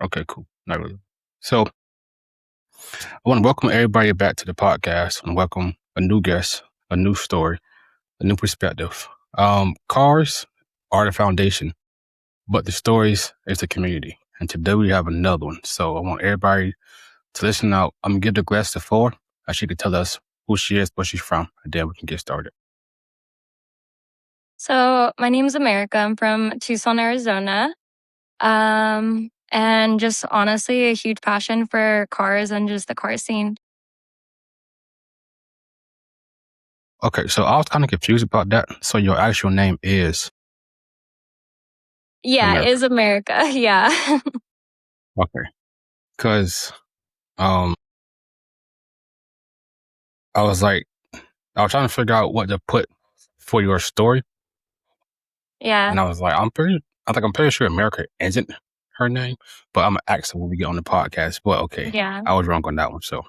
Okay, cool. Not really. So I want to welcome everybody back to the podcast and welcome a new guest, a new story, a new perspective. Cars are the foundation, but the stories is the community. And today we have another one. So I want everybody to listen out. I'm gonna give the glass to Four, and she can tell us who she is, where she's from, and then we can get started. So my name's America. I'm from Tucson, Arizona. And just honestly, a huge passion for cars and just the car scene. Okay, so I was kind of confused about that. So your actual name is Yeah, America. is America. Yeah. Okay. Because I was like, I was trying to figure out what to put for your story. Yeah. And I was like, I'm pretty sure America isn't her name, but I'm gonna ask her when we get on the podcast. But okay, Yeah. I was wrong on that one. So,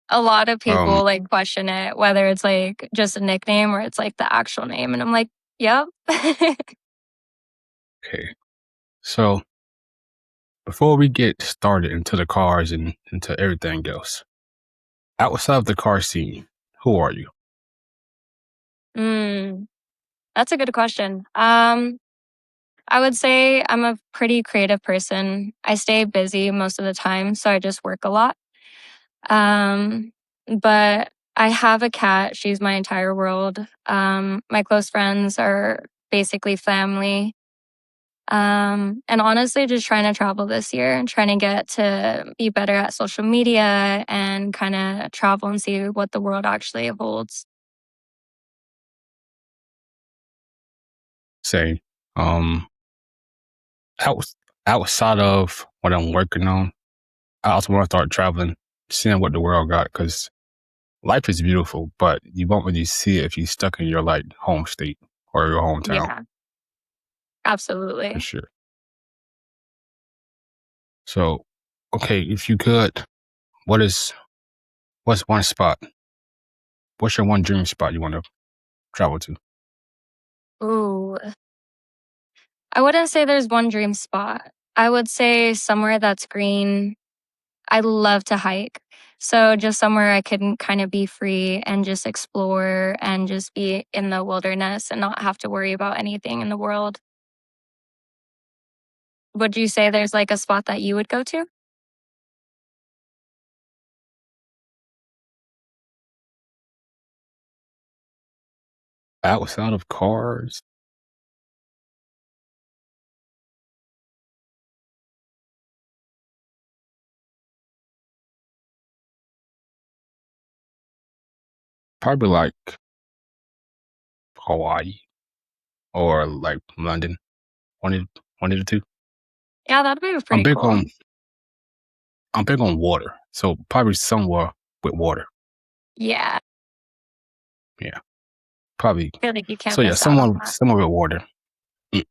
A lot of um, people like question it, whether it's like just a nickname or it's like the actual name. And I'm like, yep. okay. So before we get started into the cars and into everything else, outside of the car scene, who are you? That's a good question. I would say I'm a pretty creative person. I stay busy most of the time, so I just work a lot. Um, but I have a cat. She's my entire world. My close friends are basically family. And honestly, just trying to travel this year and trying to get to be better at social media and kind of travel and see what the world actually holds. Say, um, out, outside of what I'm working on, I also want to start traveling, seeing what the world got, because life is beautiful, but you won't really see it if you're stuck in your like home state or your hometown, Yeah, for absolutely. sure. So, okay, if you could, what is what's one spot? What's your one dream spot you want to travel to? Ooh, I wouldn't say there's one dream spot. I would say somewhere that's green. I love to hike. So just somewhere I can kind of be free and just explore and just be in the wilderness and not have to worry about anything in the world. Would you say there's like a spot that you would go to? Outside of cars, probably like Hawaii or like London. One of the two. Yeah, that'd be I'm pretty big cool. on I'm big on water, so probably somewhere with water. Yeah, Yeah, probably. I feel like you can't So yeah, miss out on that. somewhere with water. Mm.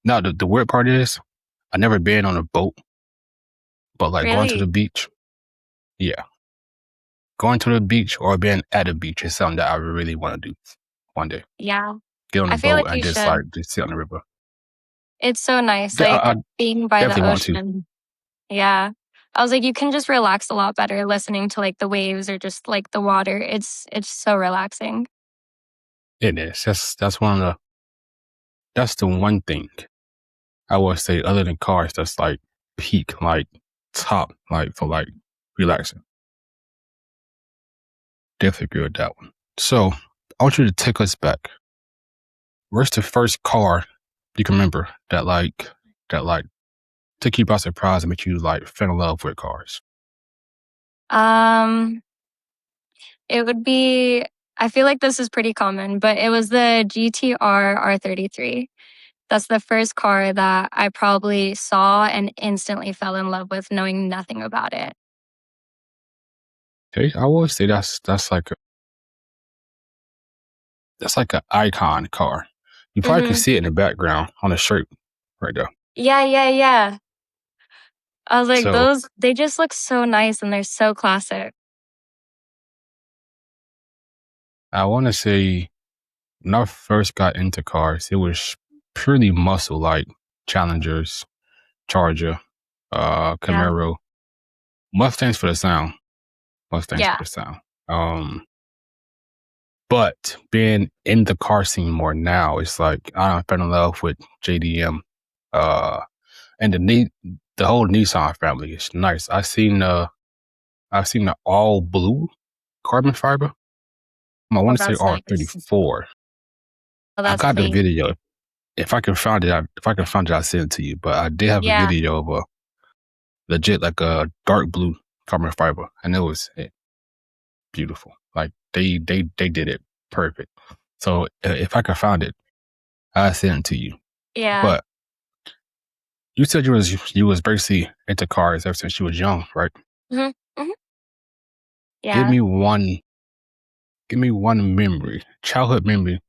Now the weird part is I never been on a boat, but like going to the Really? beach, yeah, going to the beach or being at the beach is something that I really want to do one day. Yeah. Get on a I feel boat like and you should. just sit on the river. It's so nice, Yeah, like I being by the definitely want to. ocean. Yeah. I was like, you can just relax a lot better listening to like the waves or just like the water. It's so relaxing. It is. That's the one thing I would say other than cars that's like peak, like top, like for like relaxing. Definitely agree with that one. So I want you to take us back. Where's the first car you can remember that took you by surprise and made you like fell in love with cars? Um, it would be I feel like this is pretty common, but it was the GTR R33. That's the first car that I probably saw and instantly fell in love with knowing nothing about it. Okay, I would say that's like an icon car. You probably can Mhm. see it in the background on the shirt right there. Yeah, yeah, yeah. I was like, So those they just look so nice and they're so classic. I want to say when I first got into cars, it was purely muscle, like Challengers, Charger. Yeah. Camaro, Mustangs for the sound. Mustangs for Yeah. the sound. But being in the car scene more now, it's like I fell in love with JDM, and the whole Nissan family is nice. I've seen the all blue carbon fiber. I Oh, want to say that's nice. R34. Oh, I that's got the clean. video. If I can find it, I'll send it to you. But I did have a Yeah. video of a legit like a dark blue carbon fiber, and it was beautiful. Like they did it perfect. So if I can find it, I'll send it to you. Yeah. But you said you was basically into cars ever since you was young, right? hmm hmm Give Yeah. me one memory, childhood memory,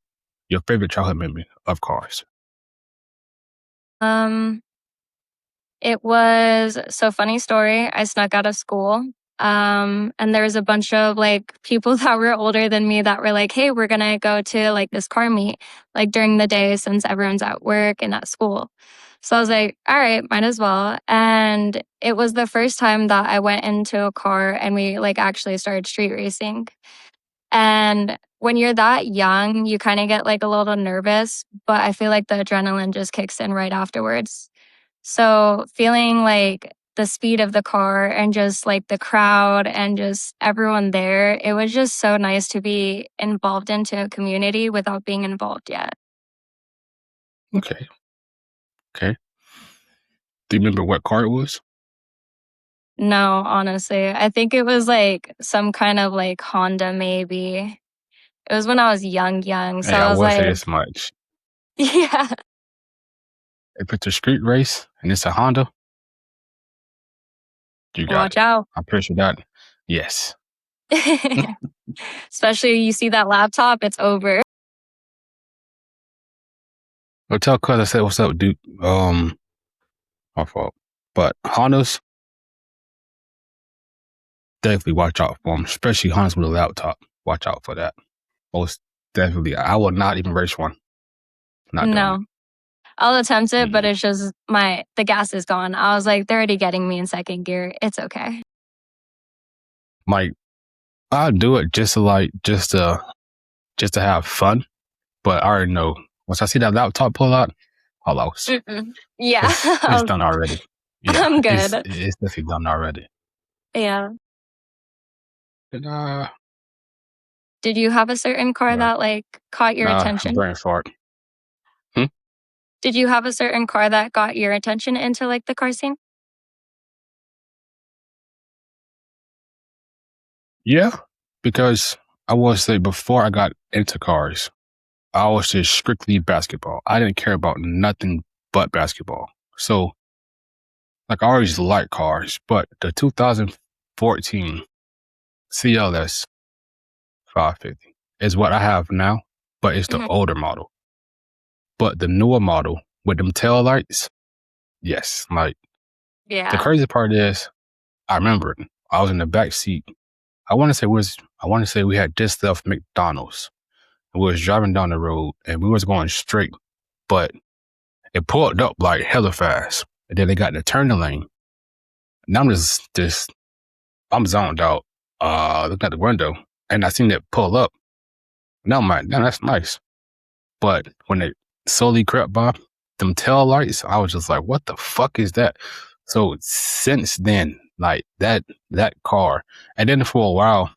your favorite childhood memory of cars. Um, it was so funny story. I snuck out of school. And there was a bunch of like people that were older than me that were like, "Hey, we're gonna go to like this car meet like during the day since everyone's at work and at school." So I was like, "All right, might as well." And it was the first time that I went into a car and we like actually started street racing. And when you're that young, you kind of get like a little nervous, but I feel like the adrenaline just kicks in right afterwards. So feeling like the speed of the car and just like the crowd and just everyone there, it was just so nice to be involved into a community without being involved yet. Okay, okay. Do you remember what car it was? No, honestly, I think it was like some kind of like Honda, maybe. It was when I was young. So Hey, I I was will say like, this much: yeah, if it's a street race and it's a Honda, you got watch it. out. I'm pretty sure that. Yes. Especially you see that laptop, it's over. Well, tell cuz I said what's up, dude. My fault. But Hondas, definitely watch out for them, especially Hondas with a laptop. Watch out for that. Most definitely. I will not even race one. Not doing it. No. I'll attempt it, but Mm-mm. it's just the gas is gone. I was like, they're already getting me in second gear. It's okay. Like, I'll do it just to have fun. But I already know once I see that laptop pull out, I lost. Mm-mm. Yeah, It's done already. Yeah, I'm it's good. definitely done already. Yeah. And, Did you have a certain car right. that like caught your Nah, attention? brain fart. Hmm? Did you have a certain car that got your attention into like the car scene? Yeah, because I will say before I got into cars, I was just strictly basketball. I didn't care about nothing but basketball. So, like, I always liked cars, but the 2014 CLS 550 is what I have now, but it's the Mhm. older model. But the newer model with them tail lights, yes. Like, the Yeah. crazy part is, I remember it. I was in the back seat. I want to say we had just left McDonald's. We was driving down the road and we was going straight, but it pulled up like hella fast. And then they got in the turning lane. And I'm I'm zoned out, looking at the window and I seen it pull up. And I'm like, damn, that's nice. But when it slowly crept by, them tail lights, I was just like, what the fuck is that? So since then, like that car, and then for a while,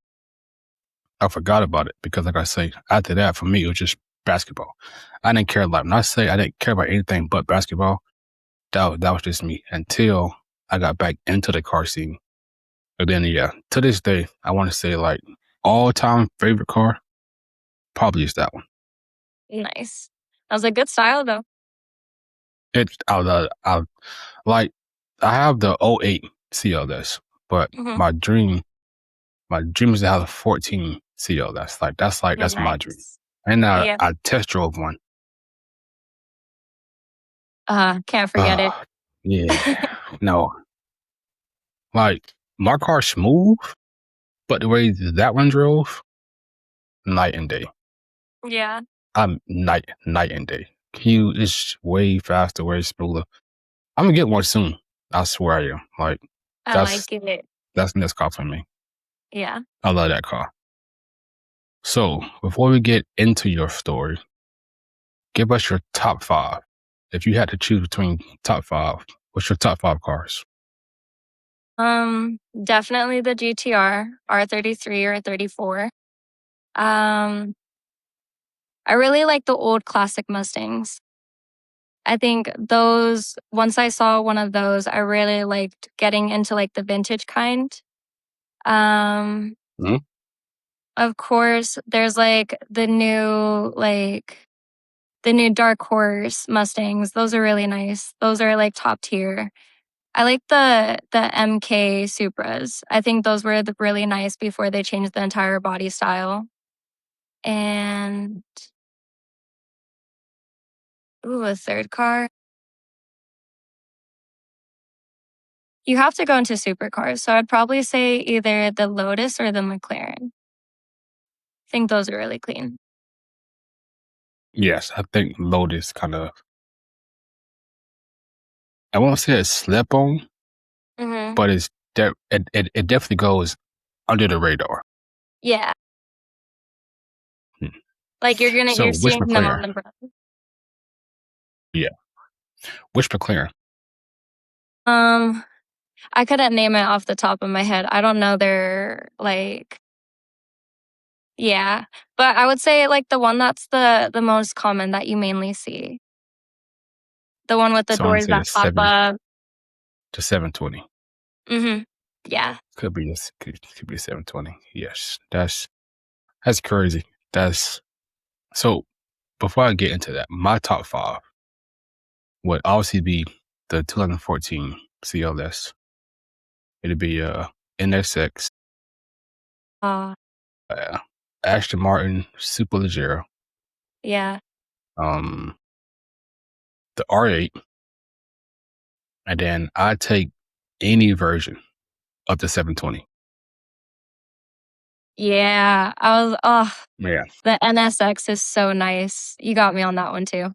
I forgot about it because, like I say, after that, for me, it was just basketball. I didn't care. Like when I say I didn't care about anything but basketball, that was just me until I got back into the car scene. But then, yeah, to this day, I want to say like all time favorite car probably is that one. Nice. That was a good style though. I like I have the '08 CLS, but Mhm. my dream is to have a 14 CLS. That's my dream. Nice. And Yeah. I test drove one. Can't forget it. Uh, yeah, no, like my car's smooth, but the way that one drove, night and day. Yeah. I'm night and day. Is way faster, way smoother. I'm gonna get one soon. I swear I am. Like I that's like it. that's next car for me. Yeah. I love that car. So before we get into your story, give us your top five. If you had to choose between top five, what's your top five cars? Definitely the GTR, R33 or 34. Um, I really like the old classic Mustangs. I think those, once I saw one of those, I really liked getting into like the vintage kind. Um, Mhm. of course, there's the new Dark Horse Mustangs. Those are really nice. Those are like top tier. I like the MK Supras. I think those were really nice before they changed the entire body style. And ooh, a third car. You have to go into supercars, so I'd probably say either the Lotus or the McLaren. I think those are really clean. Yes, I think Lotus kind of. I won't say it's slept on, Mhm. but it definitely goes under the radar. Yeah. Hmm. Like So you're which seeing them on McLaren? the road. Yeah, which McLaren? Um, I couldn't name it off the top of my head. I don't know their like yeah. But I would say like the one that's the most common that you mainly see. The one with the So I'm gonna doors say that the pop up. 720. Mhm. Yeah. Could be this. Could be 720. Yes, that's crazy. That's so. Before I get into that, my top five would obviously be the 2014 CLS. It'd be NSX, Uh, uh, Aston Martin Superleggera, yeah. um, the R8, and then I take any version of the 720. Yeah. Yeah, The NSX is so nice. You got me on that one too.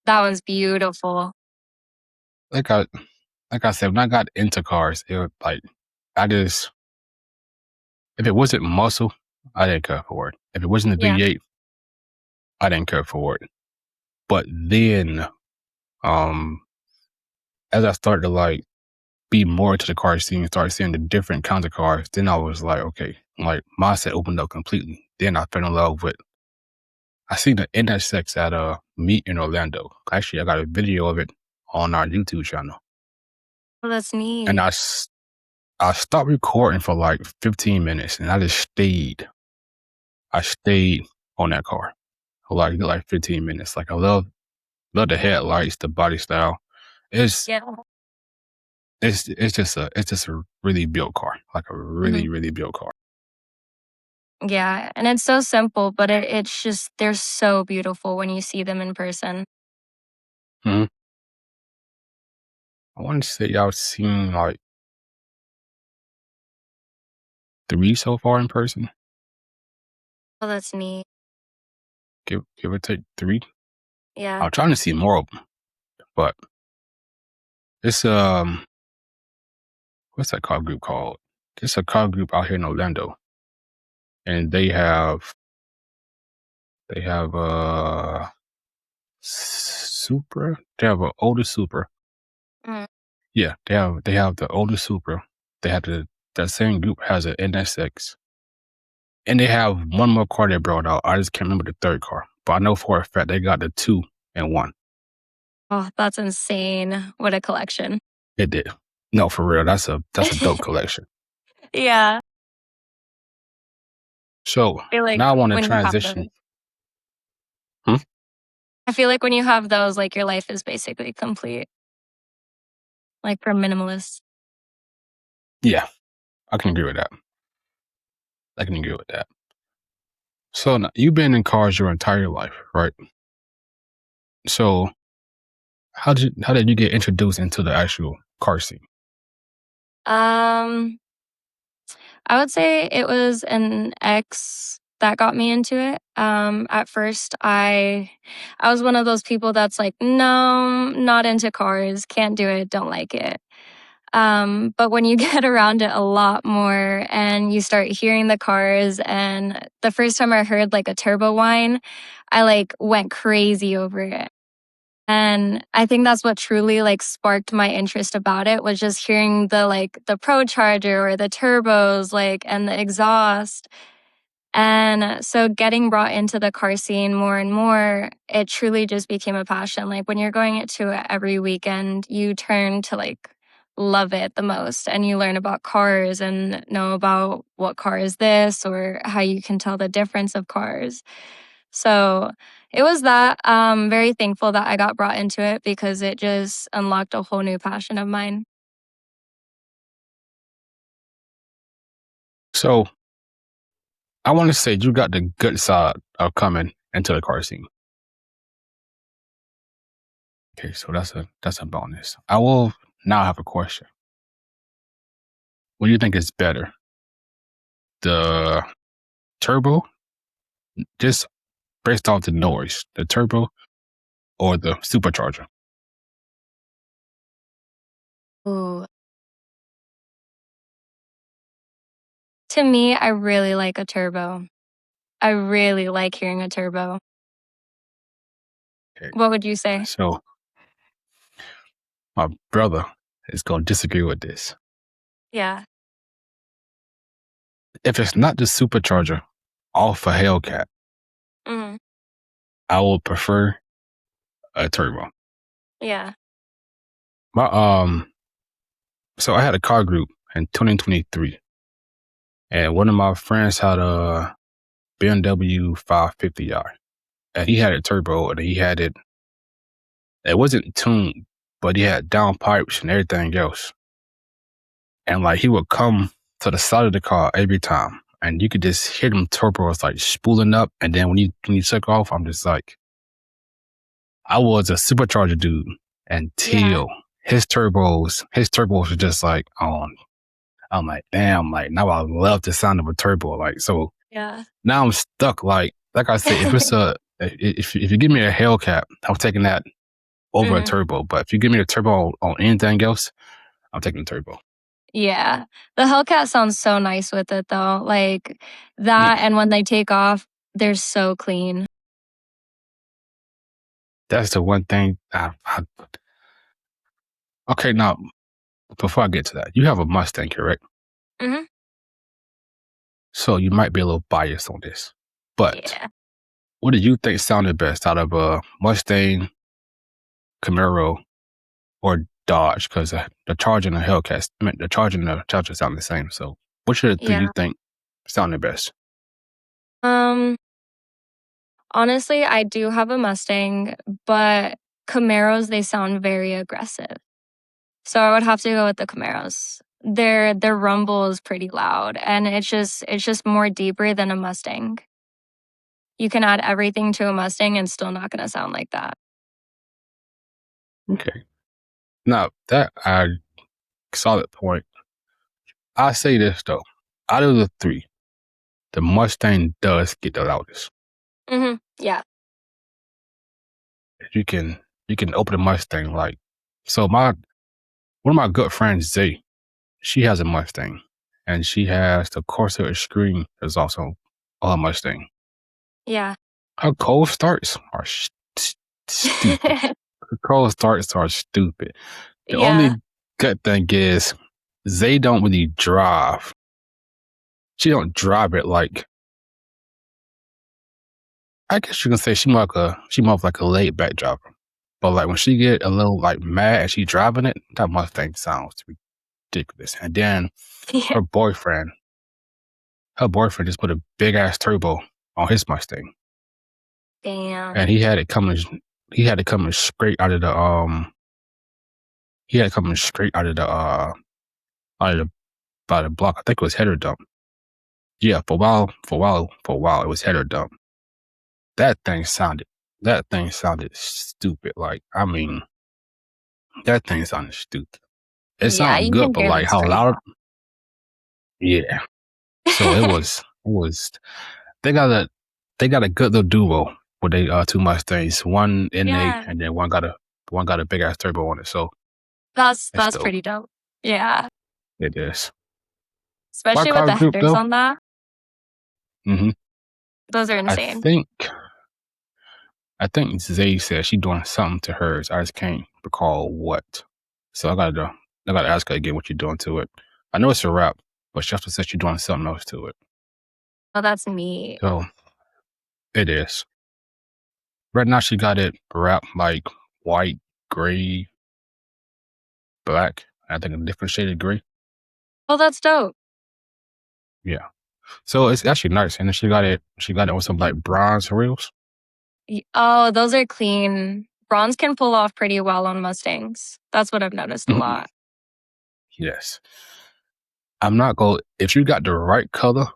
That one's beautiful. like I like I said, when I got into cars, it was like I just if it wasn't muscle, I didn't care for it. If it wasn't a Yeah. V8, I didn't care for it. But then, um, as I started to like be more into the car scene and start seeing the different kinds of cars, then I was like, okay, like mindset opened up completely. Then I fell in love with. I seen the NSX at a meet in Orlando. Actually, I got a video of it on our YouTube channel, Oh, that's and neat. I stopped recording for like 15 minutes, and I just stayed. I stayed on that car for like 15 minutes. Like I love the headlights, the body style. It's Yeah. it's just a really built car, like a Mhm. really built car. Yeah. And it's so simple, but it's just they're so beautiful when you see them in person. Mhm. I want to say y'all seen like three so far in person. Oh, that's neat. Give or take three. Yeah. I'm trying to see more of them, but it's what's that car group called? It's a car group out here in Orlando, and they have Supra. They have an older Supra. Mm. Yeah, they have the older Supra. They have that same group has an NSX, and they have one more car they brought out. I just can't remember the third car, but I know for a fact they got the two and one. Oh, that's insane. What a collection. It did. No, for real. That's a dope collection. Yeah. So I feel like now I want to when you have those transition. Hmm? I feel like when you have those, like your life is basically complete. Like for minimalists. Yeah, I can agree with that. I can agree with that. So now, you've been in cars your entire life, right? So how did you get introduced into the actual car scene? Um, I would say it was an ex that got me into it. At first, I was one of those people that's like, no, not into cars, can't do it, don't like it. But when you get around it a lot more and you start hearing the cars, and the first time I heard like a turbo whine, I like went crazy over it. And I think that's what truly like sparked my interest about it, was just hearing the Pro Charger or the turbos like and the exhaust. And so getting brought into the car scene more and more, it truly just became a passion. Like when you're going to it every weekend, you turn to like love it the most, and you learn about cars and know about what car is this or how you can tell the difference of cars. So it was that. Very thankful that I got brought into it because it just unlocked a whole new passion of mine. So I want to say you got the good side of coming into the car scene. Okay, so that's a bonus. I will now have a question. What do you think is better? The turbo, just based off the noise, the turbo or the supercharger? Ooh. To me, I really like a turbo. I really like hearing a turbo. Okay. What would you say? So my brother is going to disagree with this. Yeah. If it's not the supercharger off a Hellcat, Mhm. I will prefer a turbo. Yeah. My so I had a car group in 2023, and one of my friends had a BMW 550i, and he had a turbo, and he had it. It wasn't tuned, but he had downpipes and everything else. And like he would come to the side of the car every time, and you could just hear them turbos like spooling up. And then when you took off, I'm just like, I was a supercharger dude Yeah. until his turbos were just like on. I'm like, damn, like now I love the sound of a turbo. Like, so Yeah. now I'm stuck. Like I said, if you give me a Hellcat, I'm taking that over a Mhm. turbo. But if you give me a turbo on anything else, I'm taking the turbo. Yeah. The Hellcat sounds so nice with it though. Like that, Yeah, and when they take off, they're so clean. that's the one thing. Okay, now before I get to that, you have a Mustang, correct? Mhm. So you might be a little biased on this, but Yeah. what do you think sounded best out of a Mustang, Camaro, or Dodge? Because the Charger and the Hellcat, I mean, the Charger and the Charger sound the same. So which of the three Yeah. you think sounded best? Um, Honestly, I do have a Mustang, but Camaros, they sound very aggressive. So I would have to go with the Camaros. Their rumble is pretty loud, and it's just more deeper than a Mustang. You can add everything to a Mustang and still not gonna sound like that. Okay. Now that I solid point. I say this though, out of the three, the Mustang does get the loudest. Mhm. Yeah. You can you can open the Mustang like so. My one of my good friends, Zay, she has a Mustang, and she has the Corsair Extreme is also on a Mustang. Yeah. Her cold starts are stupid. Her cold starts are stupid. The Yeah. only good thing is Zay don't really drive. She don't drive it like I guess you can say she more of like a laid back driver. But like when she get a little like mad and she driving it, that Mustang sounds ridiculous. And then Yeah. her boyfriend, her boyfriend just put a big ass turbo on his Mustang, and Damn. he had it coming straight out of the he had it coming straight out of the out of the by the block. I think it was header dump. Yeah, for a while, it was header dump. That thing sounded that thing sounded stupid. Like I mean, that thing sounded stupid. It Yeah, sounded you good, can but hear like the how scream. loud? Yeah. So it was they got a good little duo with they two Mustangs. One NA Yeah. and then one got a big ass turbo on it. So it's That's dope. pretty dope. Yeah. It is. What Especially with car the group headers though? on that. hmm Those are I insane. think I think Zay said she doing something to hers. I just can't recall what. So I gotta ask her again what you're doing to it. I know it's a wrap, but she also said she's doing something else to it. Oh, that's neat. So it is. Right now she got it wrapped like white, gray, black. I think a different shade of gray. Oh, that's dope. Yeah. So it's actually nice. And then she got it on some like bronze wheels. Oh, those are clean. Bronze can pull off pretty well on Mustangs. That's what I've noticed a lot. Yes. I'm not going if you got the right color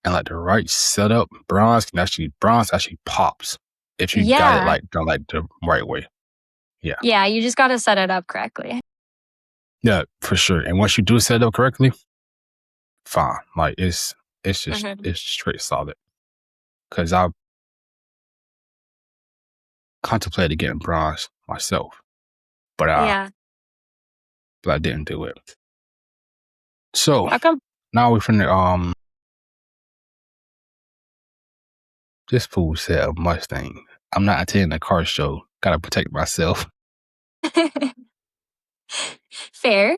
and like the right setup, bronze actually pops if you got it Yeah. like the right way. Yeah. Yeah, you just got to set it up correctly. Yeah, for sure. And once you do set it up correctly, fine. Like it's just Mhm. it's straight solid. Cause I contemplated getting bronze myself, but Yeah. I didn't do it. So How come? now we're finna this fool said a Mustang. I'm not attending a car show. Gotta protect myself. Fair.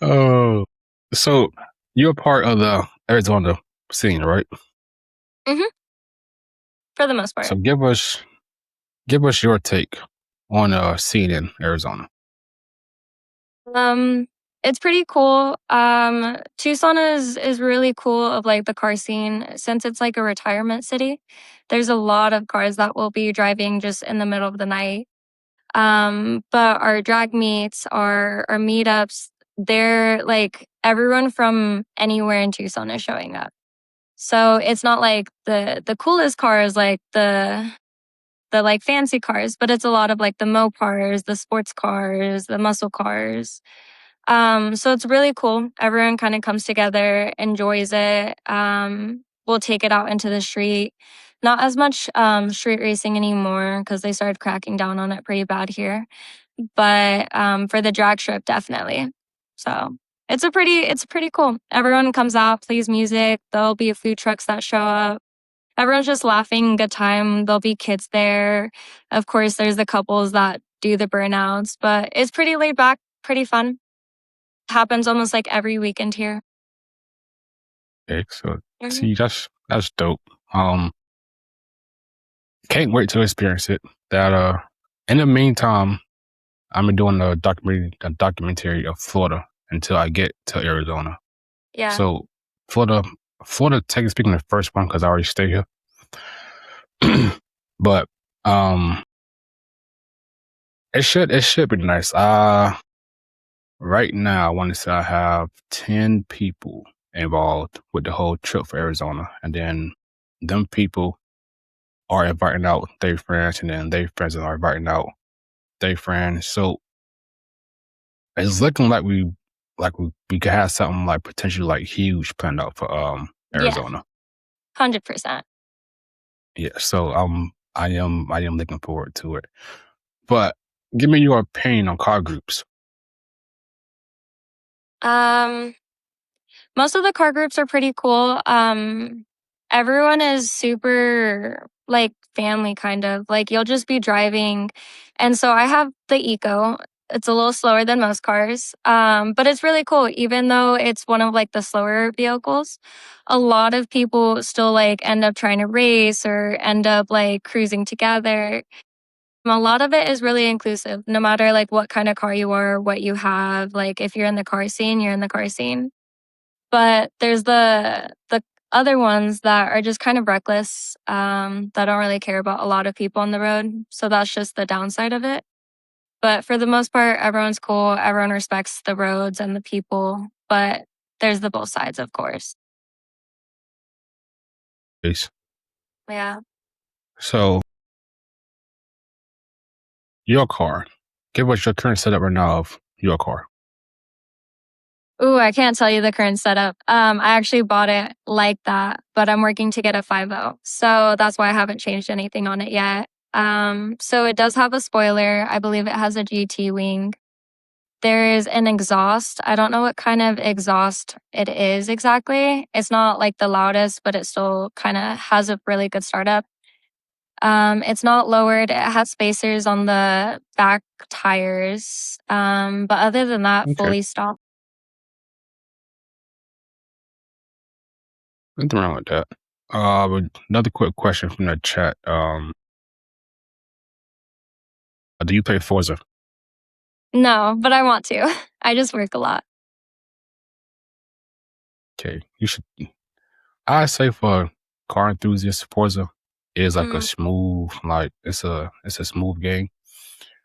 Oh, so you're part of the Arizona scene, right? Hmm. For the most So part. give us your take on scene in Arizona. Um, it's pretty cool. Tucson is really cool of like the car scene since it's like a retirement city. There's a lot of cars that will be driving just in the middle of the night. But our drag meets, our meetups, they're like everyone from anywhere in Tucson is showing up. So it's not like the coolest cars like the like fancy cars, but it's a lot of like the Mopars, the sports cars, the muscle cars. So it's really cool. Everyone kind of comes together, enjoys it. We'll take it out into the street. Not as much street racing anymore because they started cracking down on it pretty bad here. But for the drag strip, definitely. So it's pretty cool. Everyone comes out, plays music. There'll be food trucks that show up. Everyone's just laughing, good time. There'll be kids there. Of course, there's the couples that do the burnouts, but it's pretty laid back, pretty fun. Happens almost like every weekend here. Excellent. Mhm. See, that's dope. Can't wait to experience it. That in the meantime, I'm doing a documentary of Florida until I get to Arizona. Yeah. So Florida, technically speaking, the first one because I already stay here. But it should be nice. Right now, I want to say I have 10 people involved with the whole trip for Arizona, and then them people are inviting out their friends, and then their friends are inviting out their friends. So it's looking like we could have something like potentially like huge planned out for Yeah. Arizona. 100%. Yeah. So I am looking forward to it. But give me your opinion on car groups. Um, Most of the car groups are pretty cool. Everyone is super like family kind of. Like you'll just be driving. And so I have the Eco. It's a little slower than most cars. But it's really cool. Even though it's one of like the slower vehicles, a lot of people still like end up trying to race or end up like cruising together. A lot of it is really inclusive, no matter like what kind of car you are, what you have. Like if you're in the car scene, you're in the car scene. But there's the other ones that are just kind of reckless, that don't really care about a lot of people on the road. So that's just the downside of it. But for the most part, everyone's cool. Everyone respects the roads and the people. But there's the both sides, of course. Please. Yeah. So your car. Give us your current setup right now of your car. Ooh, I can't tell you the current setup. I actually bought it like that, but I'm working to get a 5.0, so that's why I haven't changed anything on it yet. So it does have a spoiler. I believe it has a GT wing. There is an exhaust. I don't know what kind of exhaust it is exactly. It's not like the loudest, but it still kind of has a really good startup. It's not lowered. It has spacers on the back tires. But other than that, Okay, fully stock. nothing wrong with that. But another quick question from the chat. Do you play Forza? No, but I want to. I just work a lot. Okay, you should. I say for car enthusiasts, Forza is like a Mhm. smooth, like it's a smooth game.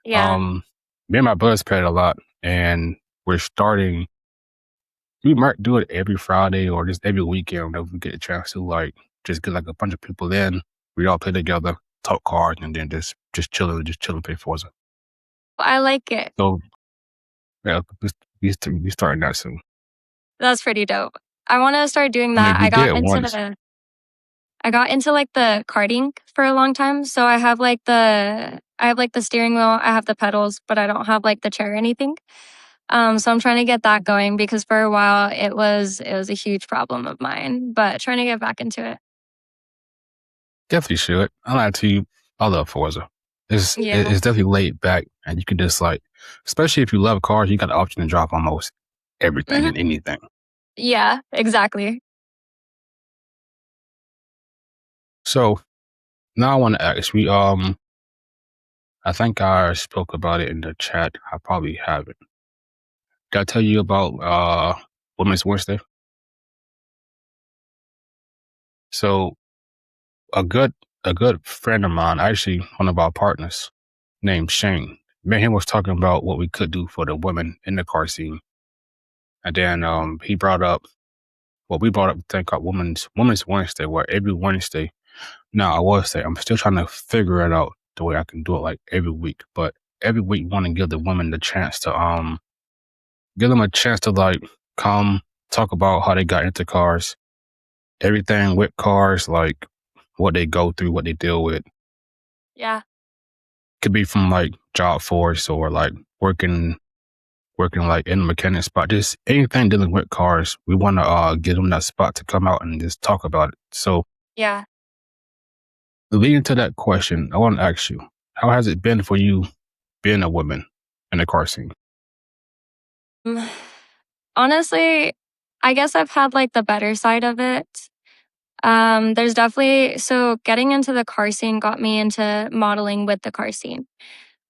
Yeah. Um, Me and my brothers play it a lot, and we're starting. We might do it every Friday or just every weekend whenever we get a chance to, like, just get like a bunch of people in. We all play together, talk cards, and then just chilling, play Forza. I like it. So yeah, we starting that soon. That's pretty dope. I wanna start doing I mean, that. we did once. I got into, like, the karting for a long time, so I have, like, the steering wheel, I have the pedals, but I don't have, like, the chair or anything. So I'm trying to get that going because for a while it was a huge problem of mine, but trying to get back into it. Definitely should. I like to you. I love Forza. Yeah. It's definitely laid back, and you can just like, especially if you love cars, you got the option to drop almost everything Mhm. and anything. Yeah, exactly. So now I want to ask. I think I spoke about it in the chat. I probably haven't. Did I tell you about Women's Wednesday? So a good a good friend of mine, actually one of our partners, named Shane. Me and him was talking about what we could do for the women in the car scene, and then he brought up. Well, we brought up a thing called Women's Wednesday, where every Wednesday. Now, I will say I'm still trying to figure it out the way I can do it like every week, but every week want to give the women the chance to give them a chance to like come talk about how they got into cars, everything with cars, like what they go through, what they deal with. Yeah. Could be from like job force or like working like in the mechanic spot, just anything dealing with cars. We want to give them that spot to come out and just talk about it. So Yeah. leading to that question, I want to ask you, how has it been for you being a woman in the car scene? Mm, Honestly, I guess I've had, like, the better side of it. There's definitely so getting into the car scene got me into modeling with the car scene.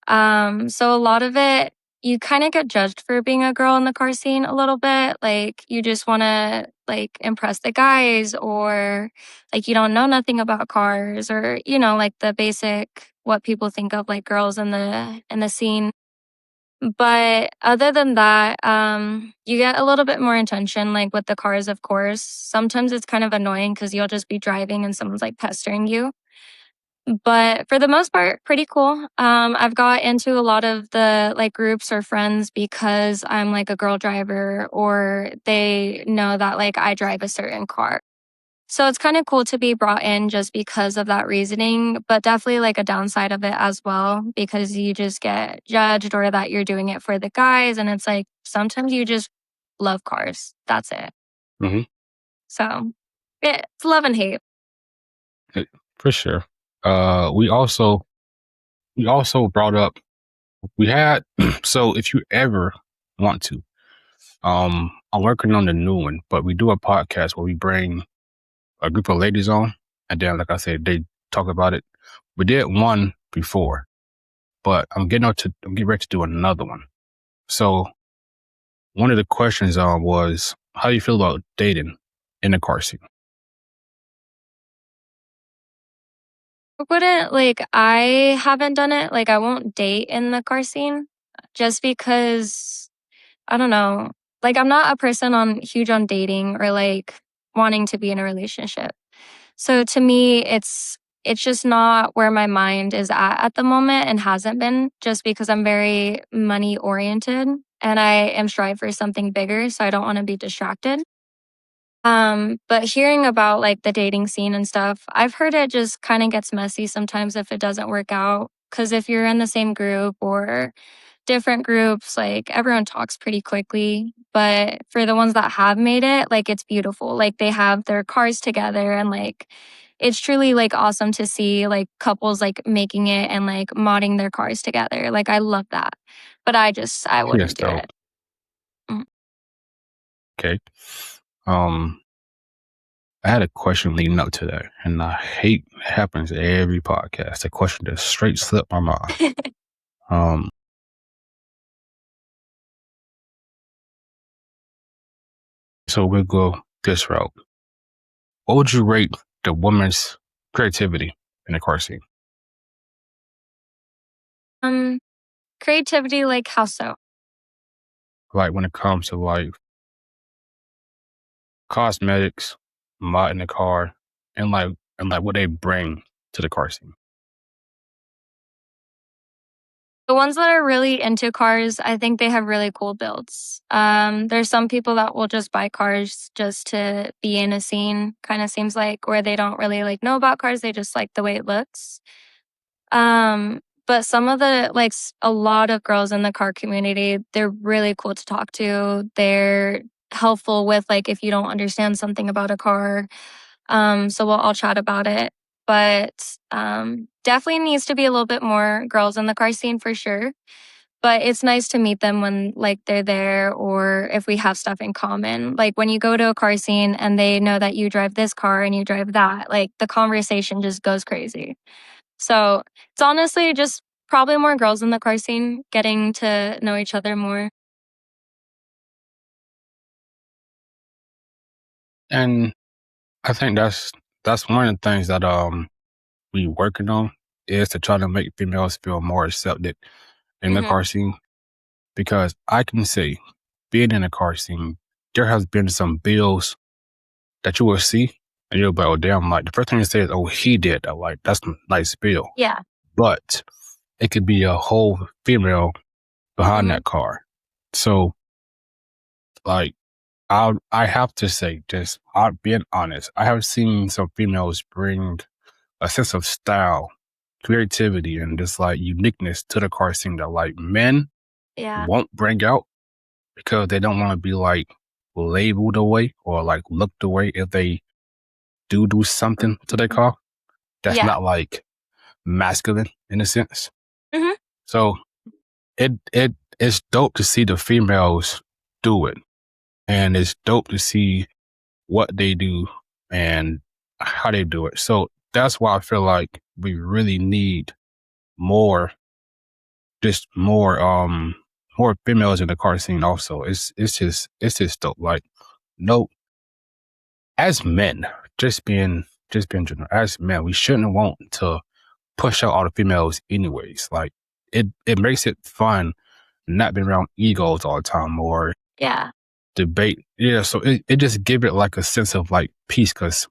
So a lot of it, you kind of get judged for being a girl in the car scene a little bit. Like you just want to like impress the guys, or like you don't know nothing about cars, or like the basic what people think of like girls in the scene. But other than that, you get a little bit more attention, like with the cars, of course. Sometimes it's kind of annoying because you'll just be driving and someone's like pestering you. But for the most part, pretty cool. I've got into a lot of the like groups or friends because I'm like a girl driver, or they know that like I drive a certain car. So it's kind of cool to be brought in just because of that reasoning, but definitely like a downside of it as well because you just get judged or that you're doing it for the guys. And it's like sometimes you just love cars. That's it. Mm-hmm. So it's love and hate. For sure. Uh, we also we also brought up we had so if you ever want to, I'm working on the new one, but we do a podcast where we bring a group of ladies on, and then like I said, they talk about it. We did one before, but I'm getting ready to do another one. So one of the questions was how do you feel about dating in the car seat? I haven't done it. Like, I won't date in the car scene just because I don't know. Like, I'm not a person on huge on dating or like wanting to be in a relationship. So to me, it's just not where my mind is at the moment and hasn't been just because I'm very money oriented. and I am striving for something bigger, so I don't want to be distracted. But hearing about like the dating scene and stuff, I've heard it just kind of gets messy sometimes if it doesn't work out. Cause if you're in the same group or different groups, like everyone talks pretty quickly. But for the ones that have made it, like it's beautiful. Like they have their cars together and like it's truly like awesome to see like couples like making it and like modding their cars together. Like I love that. But I Yes, wouldn't do though. it. Mm. Okay. Um, I had a question leading up to that, and I hate it happens every podcast. A question that straight slipped my mind. Um, so we'll go this route. What would you rate the woman's creativity in the car scene? um Creativity, like how so? Like when it comes to like cosmetics, modding the car, and like what they bring to the car scene. The ones that are really into cars, I think they have really cool builds. There's some people that will just buy cars just to be in a scene, kind of seems like, where they don't really like know about cars, they just like the way it looks. But some of the a lot of girls in the car community, they're really cool to talk to. They're helpful with like if you don't understand something about a car. So we'll all chat about it. But definitely needs to be a little bit more girls in the car scene for sure. But it's nice to meet them when like they're there or if we have stuff in common. Like when you go to a car scene and they know that you drive this car and you drive that, like the conversation just goes crazy. So it's honestly just probably more girls in the car scene getting to know each other more. And I think that's one of the things that we working on is to try to make females feel more accepted in the Hmm. car scene. Because I can say, being in a car scene, there has been some bills that you will see and you'll be like, oh damn, like the first thing you say is, oh, he did that. Like that's a nice bill. Yeah. But it could be a whole female behind Hmm. that car. So like I have to say, just being honest, I have seen some females bring a sense of style, creativity, and just like uniqueness to the car scene that like men Yeah. won't bring out because they don't want to be like labeled away or like looked away if they do something to their car that's Yeah. not like masculine in a sense. Hmm. So it's dope to see the females do it, and it's dope to see what they do and how they do it. So that's why I feel like we really need more, just more females in the car scene. Also, it's just dope. Like no, as men, just being general, as men, we shouldn't want to push out all the females anyways. Like it makes it fun not being around egos all the time or Yeah. debate. Yeah, so it just give it like a sense of like peace because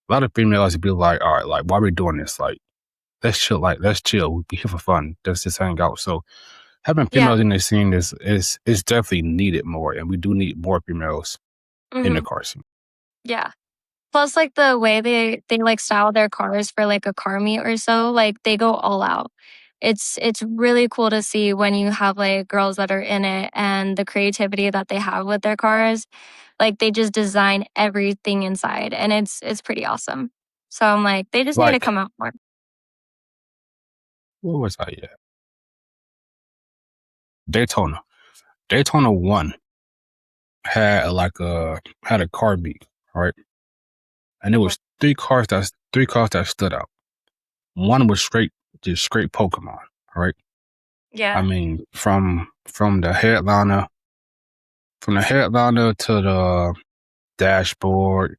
a lot of females be like, all right, like why are we doing this? Like let's chill. We be here for fun. Let's just hang out. So having Yeah. females in the scene is definitely needed more, and we do need more females in the Hmm. car scene. Yeah. Plus, like the way they like style their cars for like a car meet or so, like they go all out. It's really cool to see when you have like girls that are in it and the creativity that they have with their cars. Like they just design everything inside, and it's pretty awesome. So I'm like, they just need to Like come out more. what was I at? Daytona. Daytona 1 had a car beat, right? And it Mhm. was three cars that stood out. One was just straight Pokemon, right? I Yeah. mean, from the headliner to the dashboard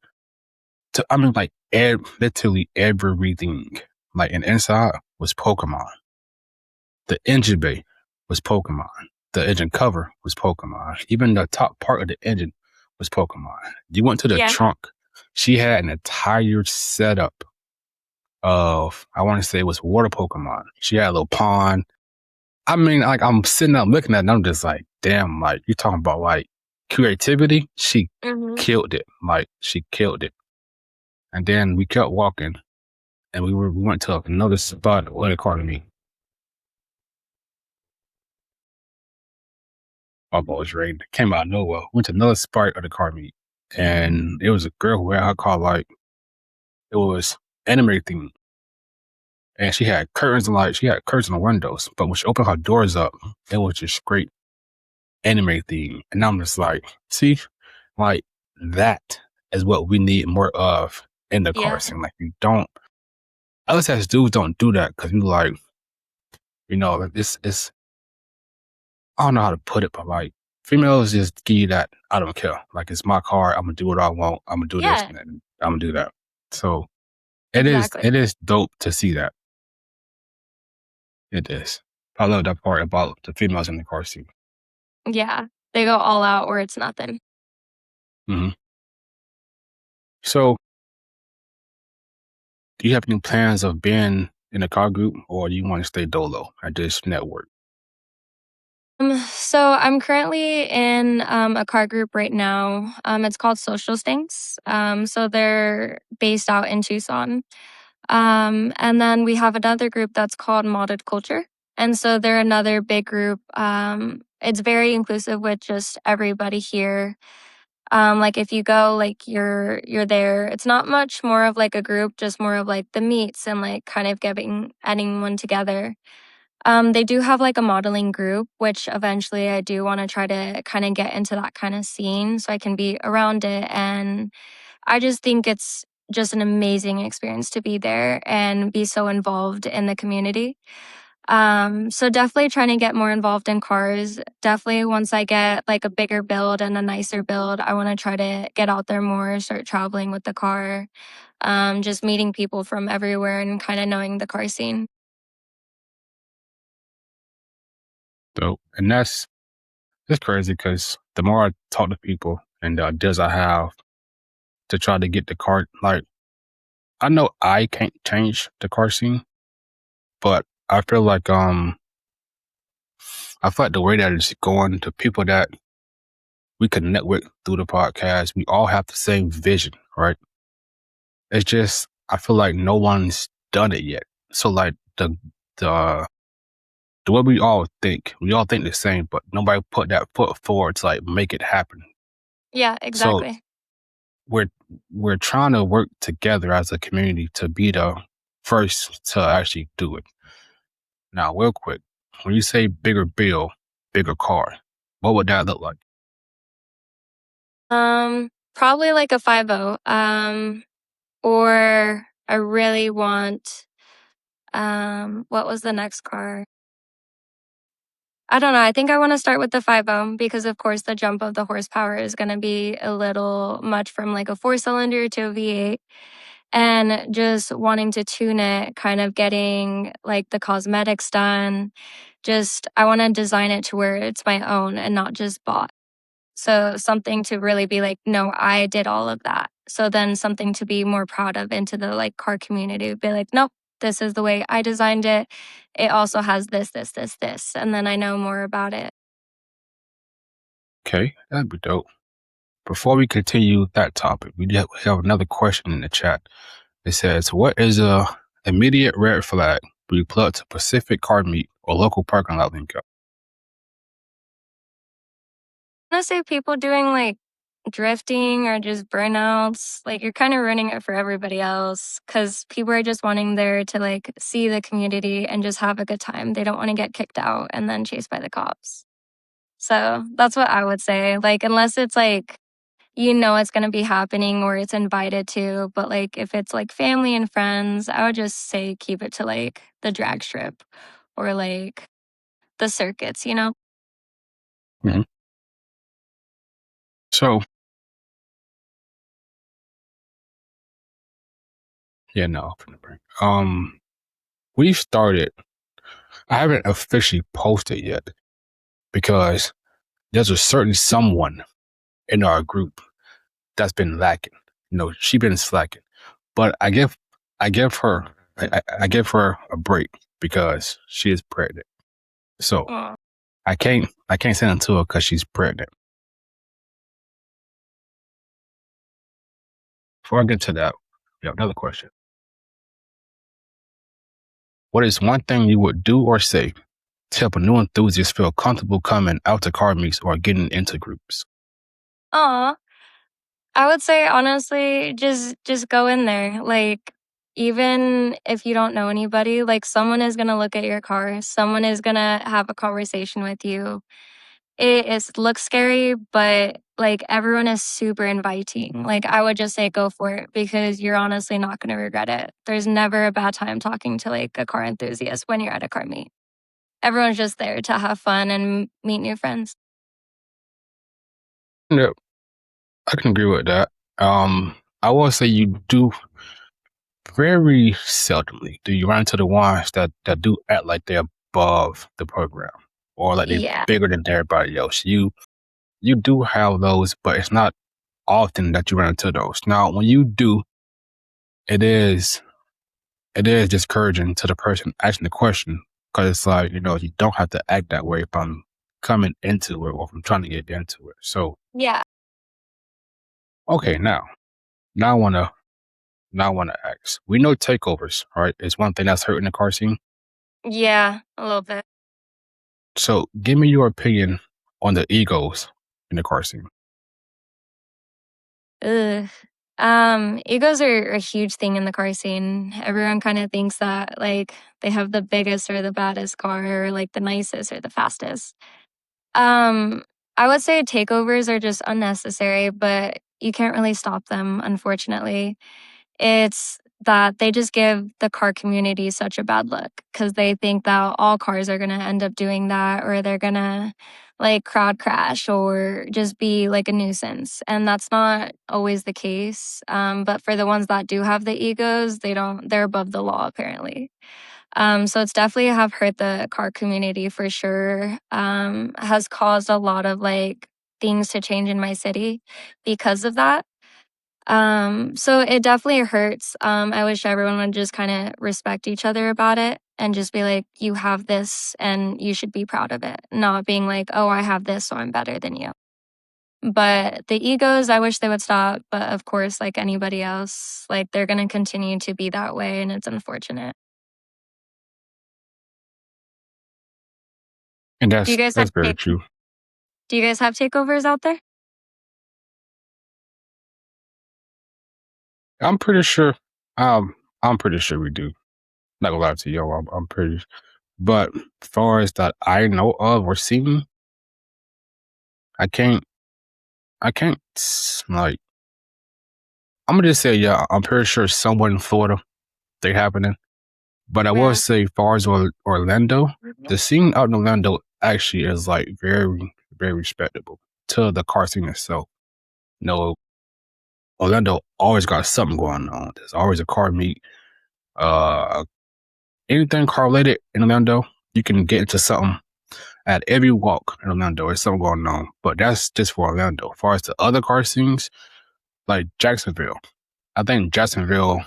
to I mean like literally everything. Like and inside was Pokemon. The engine bay was Pokemon. The engine cover was Pokemon. Even the top part of the engine was Pokemon. You went to the Yeah. trunk. She had an entire setup of, I want to say it was water Pokemon. She had a little pond. I mean, like I'm sitting up looking at it and I'm just like, damn, like you talking about like creativity? She Mhm. killed it. Like she killed it. And then we kept walking and we went to another spot where they called me. Almost rain came out of nowhere. Went to another spot of the car meet. And it was a girl who had her car like it was anime themed. And she had curtains and like she had curtains on the windows. But when she opened her doors up, it was just great anime theme. And I'm just like, see, like that is what we need more of in the car Yeah. scene. Like you don't, us as dudes don't do that because we like, like it's, I don't know how to put it, but like females just give you that, I don't care. Like it's my car, I'm gonna do what I want, I'm gonna do this Yeah, and then I'm gonna do that. So exactly. it is dope to see that. It is. I love that part about the females in the car seat. Yeah. They go all out or it's nothing. Hmm. So do you have any plans of being in a car group or do you want to stay dolo at this network? So I'm currently in a car group right now. It's called Social Stinks. So they're based out in Tucson. And then we have another group that's called Modded Culture. And so they're another big group. It's very inclusive with just everybody here. Like if you go, like you're there. It's not much more of like a group, just more of like the meets and like kind of getting anyone together. They do have like a modeling group, which eventually I do want to try to kind of get into that kind of scene so I can be around it. And I just think it's just an amazing experience to be there and be so involved in the community. So definitely trying to get more involved in cars. Definitely once I get like a bigger build and a nicer build, I want to try to get out there more, start traveling with the car, just meeting people from everywhere and kind of knowing the car scene. So, and that's it's crazy because the more I talk to people and the ideas I have to try to get the car, like I know I can't change the car scene, but I feel like the way that it's going, to people that we connect with through the podcast, we all have the same vision, right? It's just I feel like no one's done it yet. So like the the way we all think the same, but nobody put that foot forward to like make it happen. Yeah, So exactly. we're we're trying to work together as a community to be the first to actually do it. Now, real quick, when you say bigger bill, bigger car, what would that look like? Probably like a 5.0. Or I really want what was the next car? I don't know. I think I want to start with the 5.0 because of course the jump of the horsepower is going to be a little much from like a 4 cylinder to a V8 and just wanting to tune it, kind of getting like the cosmetics done. Just I want to design it to where it's my own and not just bought. So something to really be like, no, I did all of that. So then something to be more proud of into the like car community. Be like, nope, this is the way I designed it. It also has this, this, this, this. And then I know more about it. Okay, that'd be dope. Before we continue that topic, we have another question in the chat. It says, "What is a immediate red flag when you pull up to Pacific Car Meet or local parking lot link up?" I want to say people doing like drifting or just burnouts, like you're kind of ruining it for everybody else because people are just wanting there to like see the community and just have a good time. They don't want to get kicked out and then chased by the cops. So that's what I would say. Like, unless it's like, it's going to be happening or it's invited to, but like if it's like family and friends, I would just say keep it to like the drag strip or like the circuits. Mhm. So, yeah, no. We started. I haven't officially posted yet because there's a certain someone in our group that's been lacking. She been slacking. But I give her a break because she is pregnant. So Aw. I can't send it to her because she's pregnant. Before I get to that, we have another question. What is one thing you would do or say to help a new enthusiast feel comfortable coming out to car meets or getting into groups? Aw. I would say honestly, just go in there. Like, even if you don't know anybody, like someone is gonna look at your car, someone is gonna have a conversation with you. It is looks scary, but like everyone is super inviting. Like I would just say go for it because you're honestly not gonna regret it. There's never a bad time talking to like a car enthusiast when you're at a car meet. Everyone's just there to have fun and meet new friends. Yep, I can agree with that. I will say you do very seldomly do you run into the ones that do act like they're above the program or like they're Yeah. bigger than everybody else. You do have those, but it's not often that you run into those. Now, when you do, it is it is discouraging to the person asking the question because it's like you don't have to act that way if I'm coming into it or if I'm trying to get into it. So Yeah. okay, now I wanna ask. We know takeovers, right? Is one thing that's hurting the car scene. Yeah, a little bit. So give me your opinion on the egos in the car scene. Ugh. Egos are a huge thing in the car scene. Everyone kind of thinks that like they have the biggest or the baddest car or like the nicest or the fastest. Um, I would say takeovers are just unnecessary, but you can't really stop them, unfortunately. It's that they just give the car community such a bad look because they think that all cars are gonna end up doing that or they're gonna like crowd crash or just be like a nuisance. And that's not always the case. But for the ones that do have the egos, they're above the law apparently. So it's definitely have hurt the car community for sure. Has caused a lot of like things to change in my city because of that. So it definitely hurts. I wish everyone would just kind of respect each other about it and just be like, you have this and you should be proud of it, not being like, oh, I have this, so I'm better than you. But the egos, I wish they would stop. But of course, like anybody else, like they're going to continue to be that way. And it's unfortunate. And Do you that's guys have that's very true. do you guys have takeovers out there? I'm pretty sure. Um, I'm pretty sure we do. Not gonna lie to you, I'm pretty. But as far as that I know of or seen, I can't. Like. I'm gonna just say yeah. I'm pretty sure somewhere in Florida they happening. But I will Yeah. say, as far as Orlando, the scene out in Orlando actually is like very, very respectable to the car scene itself. You know, Orlando always got something going on. There's always a car meet. Uh, anything car related in Orlando, you can get into something at every walk in Orlando. There's something going on. But that's just for Orlando. As far as the other car scenes, like Jacksonville, I think Jacksonville,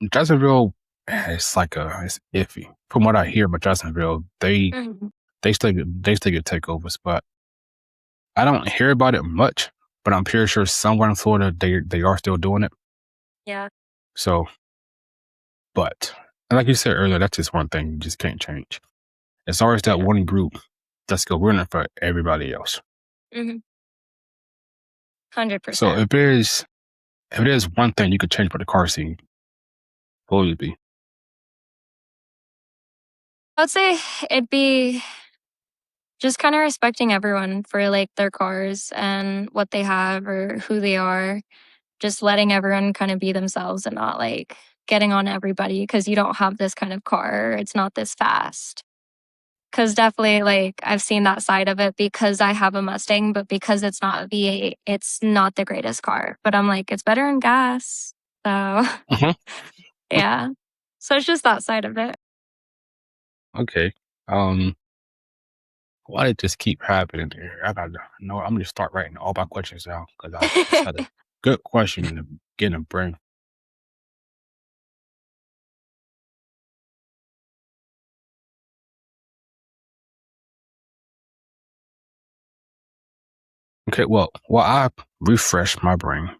it's iffy. From what I hear about Jacksonville, Mhm. they still get takeovers, but I don't hear about it much. But I'm pretty sure somewhere in Florida they are still doing it. Yeah. So, but and like you said earlier, that's just one thing you just can't change. As far as that Yeah. one group, that's good. We're in it for everybody else. Hmm. So 100%. if there's one thing you could change for the car scene, what would it be? I'd say it'd be just kind of respecting everyone for like their cars and what they have or who they are. Just letting everyone kind of be themselves and not like getting on everybody because you don't have this kind of car. It's not this fast. Because definitely, like, I've seen that side of it because I have a Mustang, but because it's not a V8, it's not the greatest car. But I'm like, it's better in gas. So, Mhm. yeah. So it's just that side of it. Okay. Um, why did this keep happening here? I gotta know. I'm gonna start writing all my questions down because I just had a good question in the beginning brain. Okay, well, while I refresh my brain,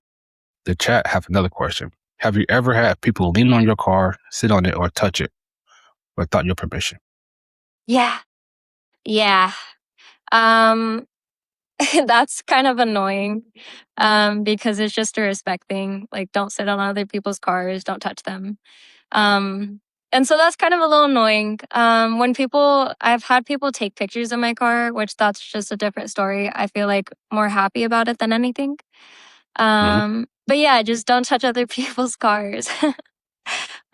the chat have another question. Have you ever had people lean on your car, sit on it, or touch it without your permission? Yeah. Yeah. Um, that's kind of annoying, because it's just a respect thing. Like, don't sit on other people's cars, don't touch them. Um, and so that's kind of a little annoying. I've had people take pictures of my car, which that's just a different story. I feel like more happy about it than anything. Hmm. But yeah, just don't touch other people's cars.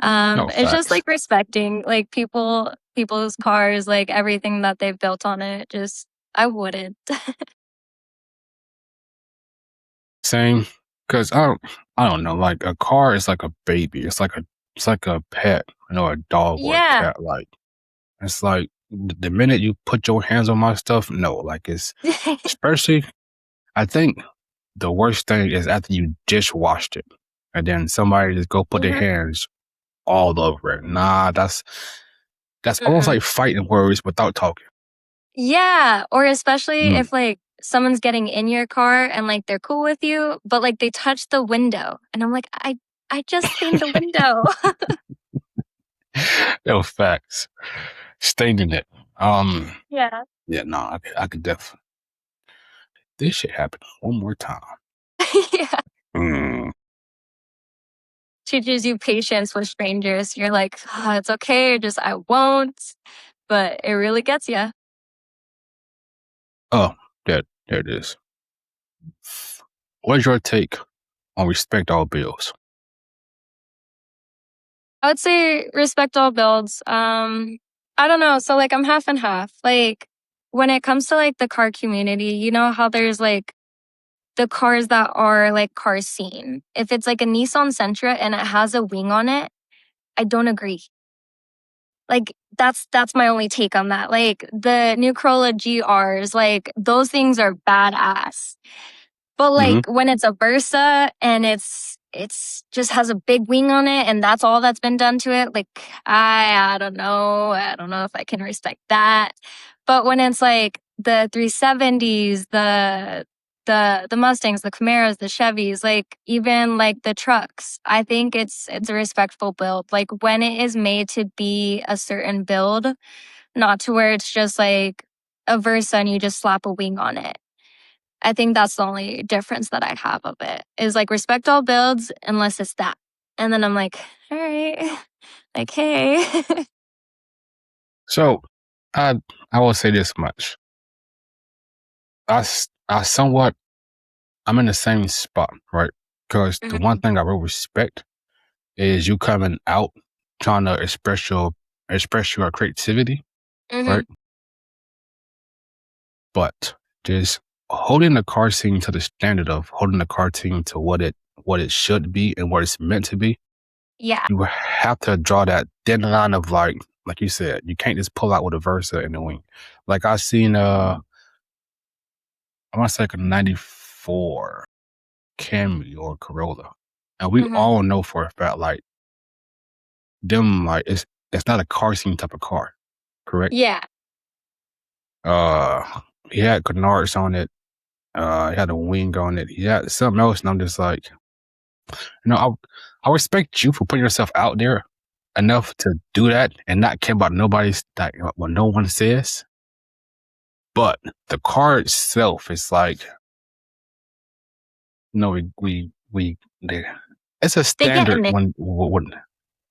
No, It's just facts. like respecting like people's cars, like everything that they've built on it. Just I wouldn't. Same, because I don't know. Like a car is like a baby. It's like a pet, a dog or a Yeah. cat. Like it's like the minute you put your hands on my stuff, no, like it's especially. I think the worst thing is after you dishwashed it, and then somebody just go put their Mhm. hands all over it. Nah, that's almost Mm-mm. like fighting words without talking. Yeah, or especially Mm. if like someone's getting in your car and like they're cool with you, but like they touch the window, and I'm like, I just cleaned the window. No facts. Staining it. Yeah. Yeah, no, I could definitely. This shit happen one more time. Yeah. Mm. Teaches you patience with strangers. You're like, "Ah, it's okay, just I won't." But it really gets you. Oh, there it is. What's your take on respect all bills? I would say respect all builds. I don't know. So like I'm half and half. Like when it comes to like the car community, you know how there's like the cars that are like car scene. If it's like a Nissan Sentra and it has a wing on it, I don't agree. Like that's my only take on that. Like the new Corolla GRs, like those things are badass. But Hmm. like when it's a Versa and it's just has a big wing on it and that's all that's been done to it, like I don't know. I don't know if I can respect that. But when it's like the 370s, the Mustangs, the Camaros, the Chevys, like even like the trucks, I think it's a respectful build. Like when it is made to be a certain build, not to where it's just like a Versa and you just slap a wing on it. I think that's the only difference that I have of it is like respect all builds unless it's that. And then I'm like, all right, like, hey. So, I I will say this much. I somewhat I'm in the same spot, right? Because the one Mhm, thing I really respect is you coming out trying to express your creativity, mhm. right? But just holding the car scene to the standard of holding the car scene to what it should be and what it's meant to be, Yeah. you have to draw that thin line of like you said, you can't just pull out with a Versa in the wing. Like I seen I want to say like a '94 Camry or Corolla, and we Mhm. all know for a fact like them like it's not a car scene type of car, correct? Yeah. Uh, he had canards on it. He had a wing on it. He had something else, and I'm just like, I respect you for putting yourself out there enough to do that and not care about nobody's like what no one says. But the car itself is like, we they, it's a They get standard in it. when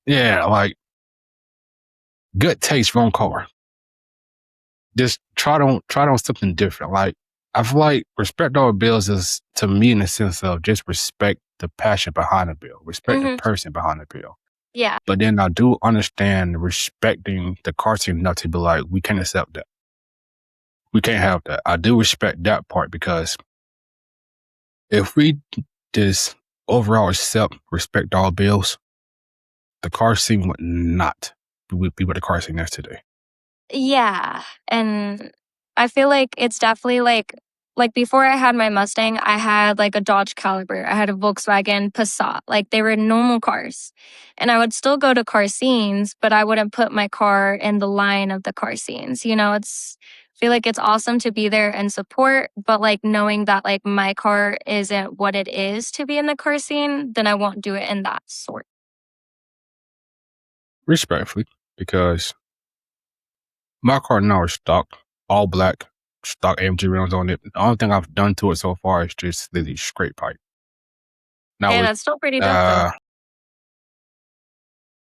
yeah, like good taste, wrong car. Just try on something different. Like I feel like respect all bills is to me in the sense of just respect the passion behind the bill, respect the Mhm. person behind the bill. Yeah. But then I do understand respecting the cartoon enough to be like, we can't accept that. We can't have that. I do respect that part because if we just overall accept respect all bills, the car scene would not be what the car scene is today. Yeah, and I feel like it's definitely like before I had my Mustang, I had like a Dodge Caliber, I had a Volkswagen Passat, like they were normal cars. And I would still go to car scenes, but I wouldn't put my car in the line of the car scenes. You know, it's feel like it's awesome to be there and support, but like knowing that like my car isn't what it is to be in the car scene, then I won't do it in that sort. Respectfully, because my car now is stock, all black, stock AMG rims on it. The only thing I've done to it so far is just the scrape pipe. Now, Hey, with, that's still pretty dope though.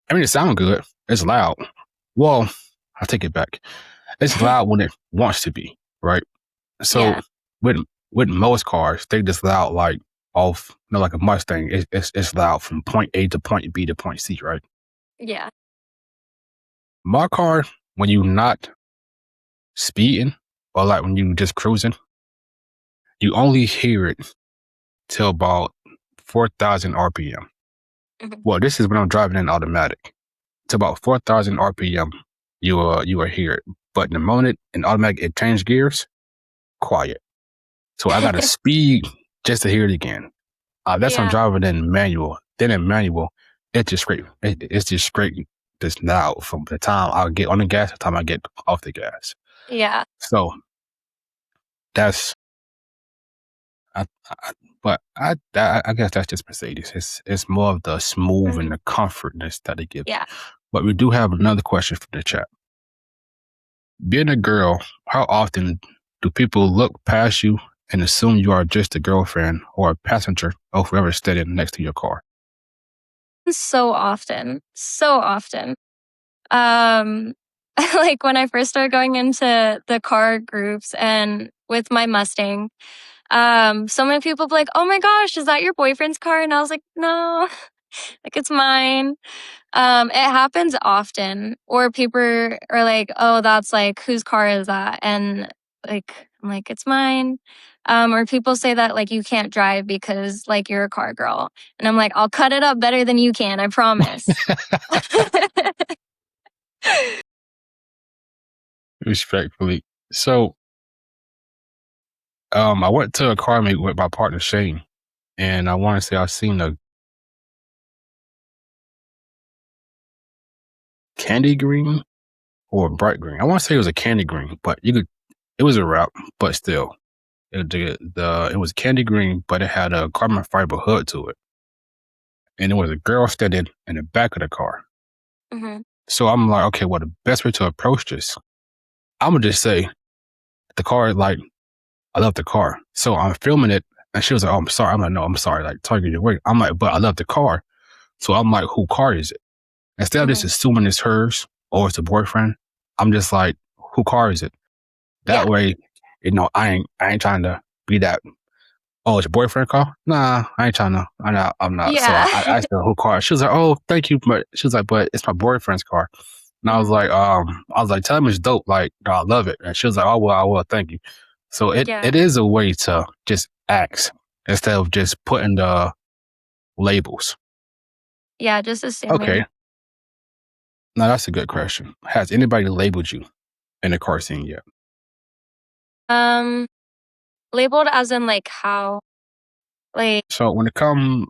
I mean, it sounds good. It's loud. Well, I take it back. It's loud when it wants to be, right? So Yeah. with with most cars, they just loud like off, like a Mustang. It's loud from point A to point B to point C, right? Yeah. My car, when you not speeding or like when you just cruising, you only hear it till about 4,000 RPM. Mhm. Well, this is when I'm driving in automatic. To about 4,000 RPM, you will hear it. But the moment in automatic it changes gears, quiet. So I got to speed just to hear it again. That's when I'm Yeah. driving in manual. Then in manual, it's just straight. It's just straight, just loud from the time I get on the gas to the time I get off the gas. Yeah. So that's, I, I, but I guess that's just Mercedes. It's more of the smooth and Mhm. the comfortness that they give you. Yeah. But we do have another question from the chat. Being a girl, how often do people look past you and assume you are just a girlfriend or a passenger of whoever's standing next to your car? So often. So often. Um, like when I first started going into the car groups and with my Mustang, so many people be like, "Oh my gosh, is that your boyfriend's car?" And I was like, "No, like it's mine." It happens often, or people are like, "Oh, that's like whose car is that?" And like I'm like, "It's mine." Or people say that like you can't drive because like you're a car girl, and I'm like, "I'll cut it up better than you can, I promise." Respectfully. So, I went to a car meet with my partner Shane, and I want to say I seen a candy green or a bright green. I want to say it was a candy green, but it was a wrap, but still, it was candy green, but it had a carbon fiber hood to it, and it was a girl standing in the back of the car. Mhm. So I'm like, okay, well, the best way to approach this, I'm gonna just say the car, like, I love the car. So I'm filming it, and she was like, "Oh, I'm sorry." I'm like, "No, I'm sorry." Like, target your weight. I'm like, "But I love the car." So I'm like, "Who car is it?" Instead of just Mhm. assuming it's hers or it's a boyfriend, I'm just like, "Who car is it?" Yeah. That way, I ain't trying to be that. Oh, it's your boyfriend car? Nah, I ain't trying to. I'm not. So Yeah. I asked her who car. She was like, "Oh, thank you," but she was like, "But it's my boyfriend's car." And Mhm. I was like, "Tell him it's dope. Like, no, I love it." And she was like, "Oh well, I will. Thank you." So Yeah. it is a way to just ask instead of just putting the labels. Yeah, just assuming. Okay, now that's a good question. Has anybody labeled you in the car scene yet? Um, Labeled as in like how? Like So when it comes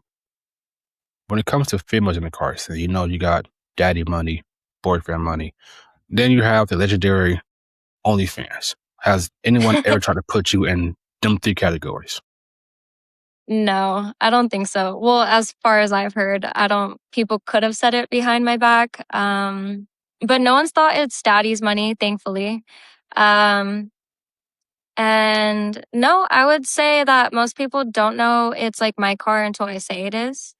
to females in the car scene, you got daddy money, boyfriend money. Then you have the legendary OnlyFans. Has anyone ever tried to put you in them three categories? no, I don't think so. Well, as far as I've heard, I don't people could have said it behind my back. But no one's thought it's daddy's money, thankfully. Um, and no, I would say that most people don't know it's like my car until I say it is.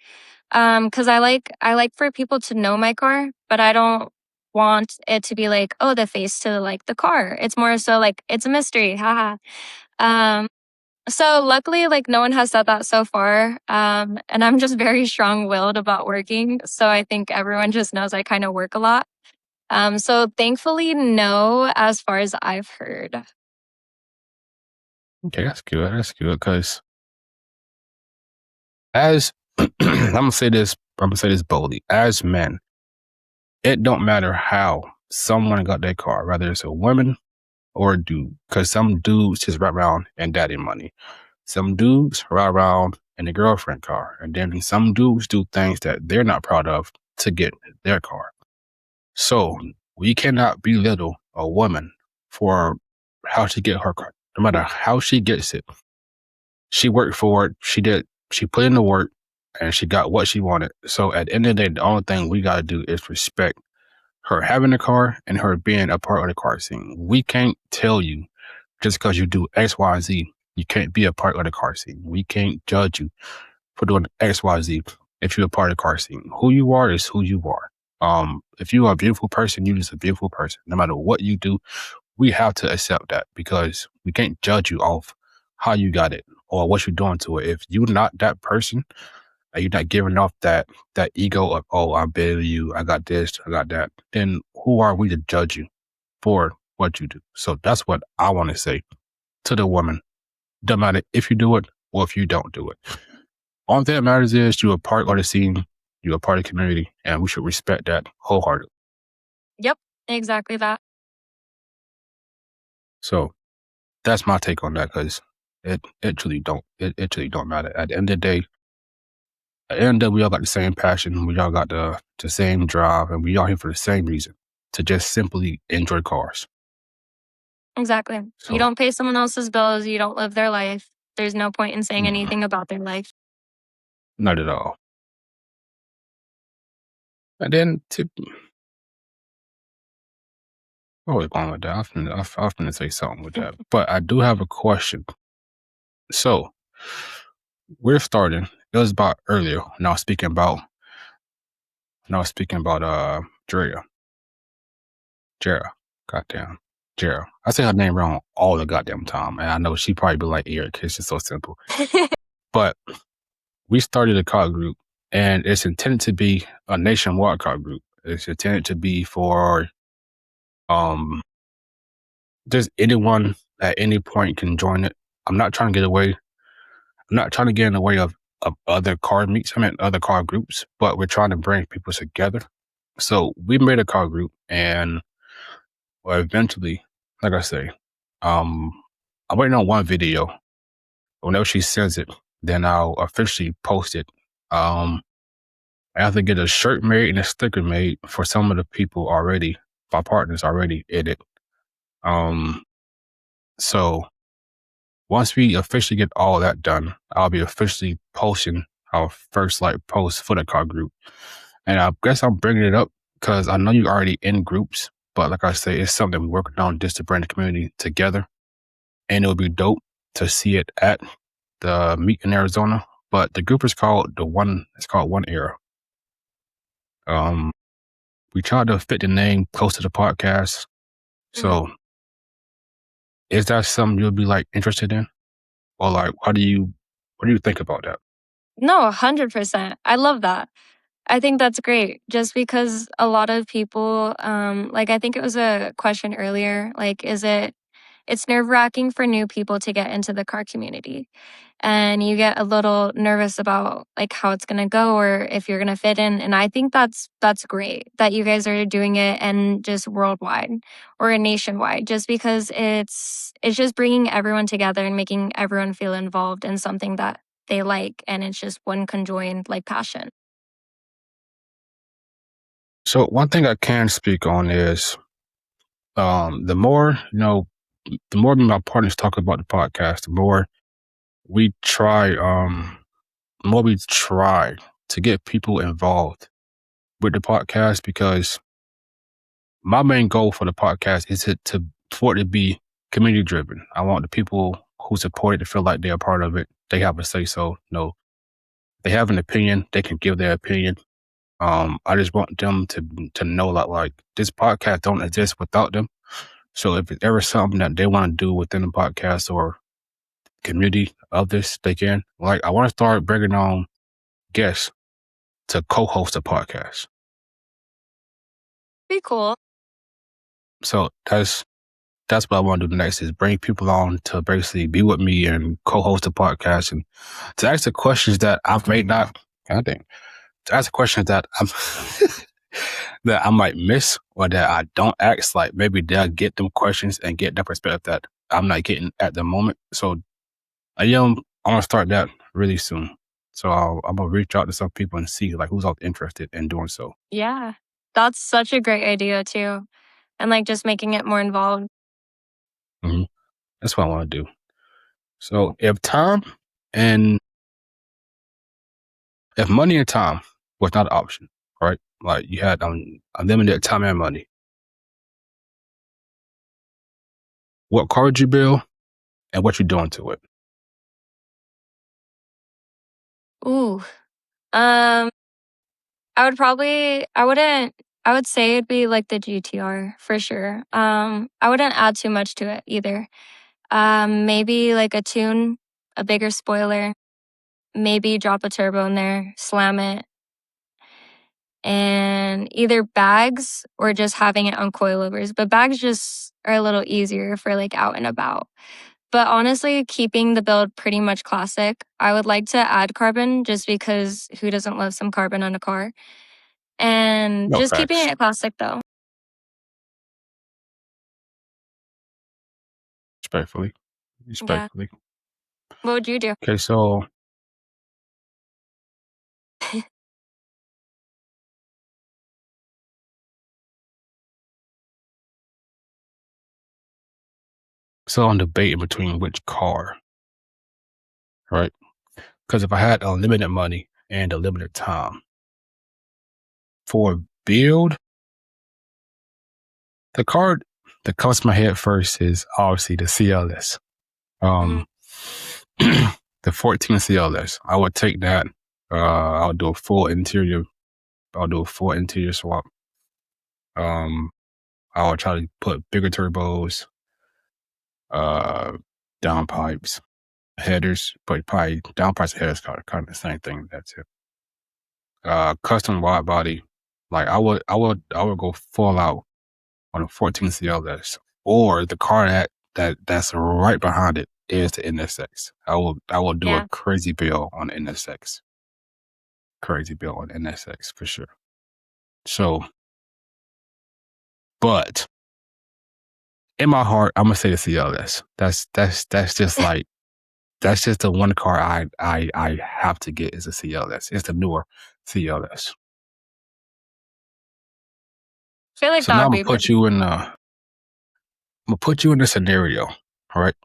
Because I like for people to know my car, but I don't want it to be like, oh, the face to like the car. It's more so like it's a mystery, haha. Um, so luckily, like no one has said that so far. And I'm just very strong-willed about working, so I think everyone just knows I kind of work a lot. So thankfully, no, as far as I've heard. Okay, that's good. That's good because as I'm gonna say this boldly. As men, it don't matter how someone got their car, whether it's a woman or a dude, because some dudes just ride around in daddy money. Some dudes ride around in a girlfriend car, and then some dudes do things that they're not proud of to get their car. So we cannot belittle a woman for how she get her car, no matter how she gets it, she worked for it. She put in the work, and she got what she wanted. So at the end of the day, the only thing we got to do is respect her having a car and her being a part of the car scene. We can't tell you just because you do X, Y, Z, you can't be a part of the car scene. We can't judge you for doing X, Y, Z if you're a part of the car scene. Who you are is who you are. If you are a beautiful person, you're just a beautiful person. No matter what you do, we have to accept that because we can't judge you off how you got it or what you're doing to it. If you're not that person, and you're not giving off that ego of, oh, I'm better than you, I got this, I got that, then who are we to judge you for what you do? So that's what I want to say to the woman. Doesn't matter if you do it or if you don't do it. All that matters is you're a part of the scene, you're a part of the community, and we should respect that wholeheartedly. Yep, exactly that. So that's my take on that because it truly don't matter. At the end of the day, we all got the same passion, we all got the same drive, and we all here for the same reason, to just simply enjoy cars. Exactly. So, you don't pay someone else's bills, you don't live their life. There's no point in saying anything about their life. Not at all. And then what was going with that? I was going to say something with that, but I do have a question. So we're starting. It was about earlier. And I was speaking about Drea. Goddamn. Jera. I say her name wrong all the goddamn time. And I know she probably be like Eric. It's just so simple. But we started a car group, and it's intended to be a nationwide car group. It's intended to be for just anyone at any point can join it. I'm not trying to get in the way of other car meets, other car groups, but we're trying to bring people together. So we made a car group, and eventually, like I say, I'm waiting on one video. Whenever she sends it, then I'll officially post it. I have to get a shirt made and a sticker made for some of the people already, my partners already in it. So once we officially get all that done, I'll be officially posting our first post for the car group. And I guess I'm bringing it up because I know you're already in groups, but like I say, it's something we're working on just to bring the community together. And it would be dope to see it at the meet in Arizona. But the group is called One Era. We tried to fit the name close to the podcast. So is that something you'll be interested in? Or what do you think about that? No, 100%. I love that. I think that's great. Just because a lot of people, I think it was a question earlier, it's nerve-wracking for new people to get into the car community. And you get a little nervous about how it's gonna go or if you're gonna fit in. And I think that's great that you guys are doing it and just worldwide or nationwide, just because it's just bringing everyone together and making everyone feel involved in something that they like, and it's just one conjoined passion. So one thing I can speak on is the more me and my partners talk about the podcast, the more we try to get people involved with the podcast, because my main goal for the podcast is for it to be community driven. I want the people who support it to feel like they're a part of it. They have a say so. They have an opinion, they can give their opinion. I just want them to know that this podcast don't exist without them. So if it's ever something that they want to do within the podcast or community of this, they can. I want to start bringing on guests to co-host a podcast. Be cool. So that's what I want to do next, is bring people on to basically be with me and co-host a podcast, and to ask the questions that I may not, to ask the questions that that I might miss or that I don't ask. Maybe they'll get them questions and get that perspective that I'm not getting at the moment. So I'm going to start that really soon. So I'm going to reach out to some people and see who's all interested in doing so. Yeah, that's such a great idea too. And just making it more involved. Mm-hmm. That's what I want to do. So if time and if money and time was not an option, right? Like you had unlimited time and money, what car would you build and what you doing to it? Ooh. Um, I would say it'd be like the GTR for sure. I wouldn't add too much to it either. Maybe like a tune, a bigger spoiler, maybe drop a turbo in there, slam it, and either bags or just having it on coilovers. But bags just are a little easier for like out and about. But honestly, keeping the build pretty much classic. I would like to add carbon just because who doesn't love some carbon on a car? And No just keeping facts. it classic though. Respectfully. Yeah. Respectfully. What would you do? Okay, so I'm debating between which car, right? Because if I had unlimited money and a limited time for a build, the car that comes to my head first is obviously the CLS. Mhm. The 14 CLS. I would take that. I'll do a full interior. I'll do a full interior swap. I will try to put bigger turbos, uh, downpipes, headers, but probably downpipes and headers kind of the same thing. That's it. Custom wide body. Like I would go full out on a 14 CLS, or the car that's right behind it is the NSX. I will do a Yeah. crazy build on the NSX. Crazy build on NSX for sure. So, but in my heart, I'm gonna say the CLS. That's just like that's just the one car I have to get is a CLS. It's the newer CLS. I feel like So that now would be I'm gonna put you in a scenario, all right?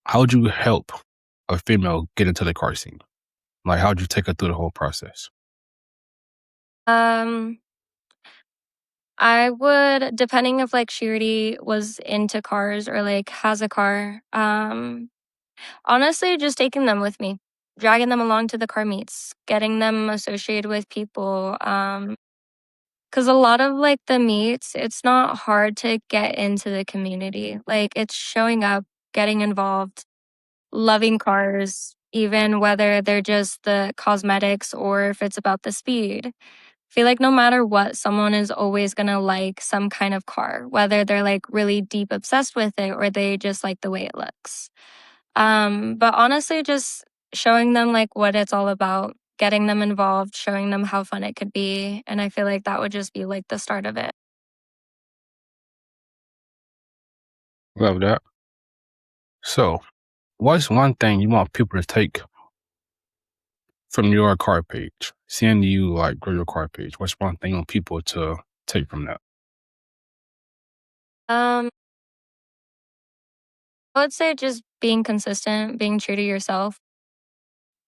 How would you help a female get into the car scene? Like, how would you take her through the whole process? um I would, depending if like she already was into cars or like has a car, honestly, just taking them with me, dragging them along to the car meets, getting them associated with people. Because a lot of like the meets, it's not hard to get into the community. Like it's showing up, getting involved, loving cars, even whether they're just the cosmetics or if it's about the speed. Feel like no matter what, someone is always gonna like some kind of car, whether they're like really deep obsessed with it or they just like the way it looks. But honestly, just showing them like what it's all about, getting them involved, showing them how fun it could be. And I feel like that would just be like the start of it. Love that. So, what's one thing you want people to take from your car page? Seeing you like grow your car page, what's one thing you want people to take from that? Um, I would say just being consistent, being true to yourself,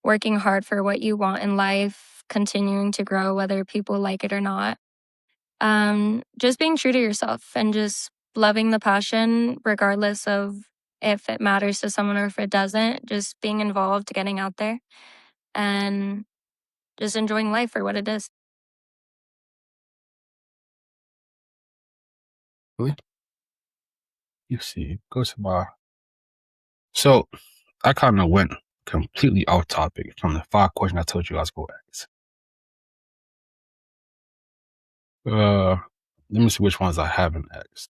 working hard for what you want in life, continuing to grow, whether people like it or not. Just being true to yourself and just loving the passion, regardless of if it matters to someone or if it doesn't. Just being involved, getting out there, and just enjoying life for what it is. Really? You see, go to my. So, I kind of went completely off topic from the 5 questions I told you I was going to ask. Let me see which ones I haven't asked.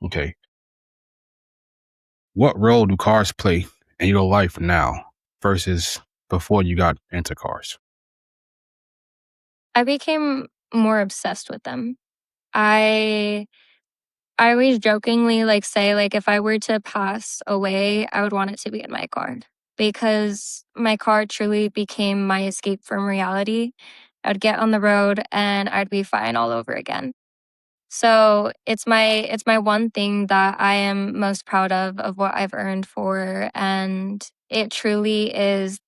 Okay. What role do cars play in your life now versus before you got into cars? I became more obsessed with them. I I always jokingly like say like if I were to pass away, I would want it to be in my car because my car truly became my escape from reality. I'd get on the road and I'd be fine all over again. So it's my one thing that I am most proud of what I've earned for, and it truly is,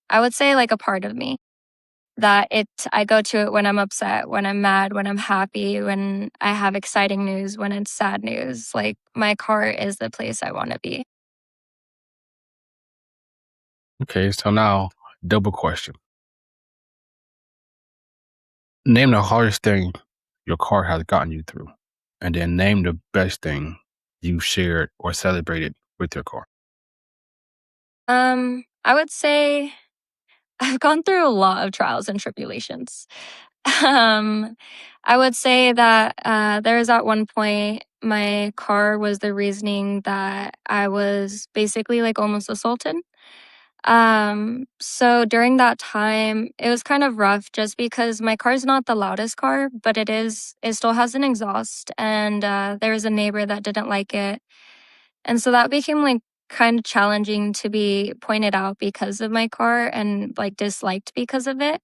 I would say, like a part of me that I go to it when I'm upset, when I'm mad, when I'm happy, when I have exciting news, when it's sad news. Like my car is the place I want to be. Okay, so now double question. Name the hardest thing your car has gotten you through, and then name the best thing you shared or celebrated with your car. I would say I've gone through a lot of trials and tribulations. Um, I would say that there was at one point my car was the reasoning that I was basically like almost assaulted. So during that time, it was kind of rough just because my car's not the loudest car, but it still has an exhaust. And there was a neighbor that didn't like it. And so that became like kind of challenging to be pointed out because of my car and like disliked because of it.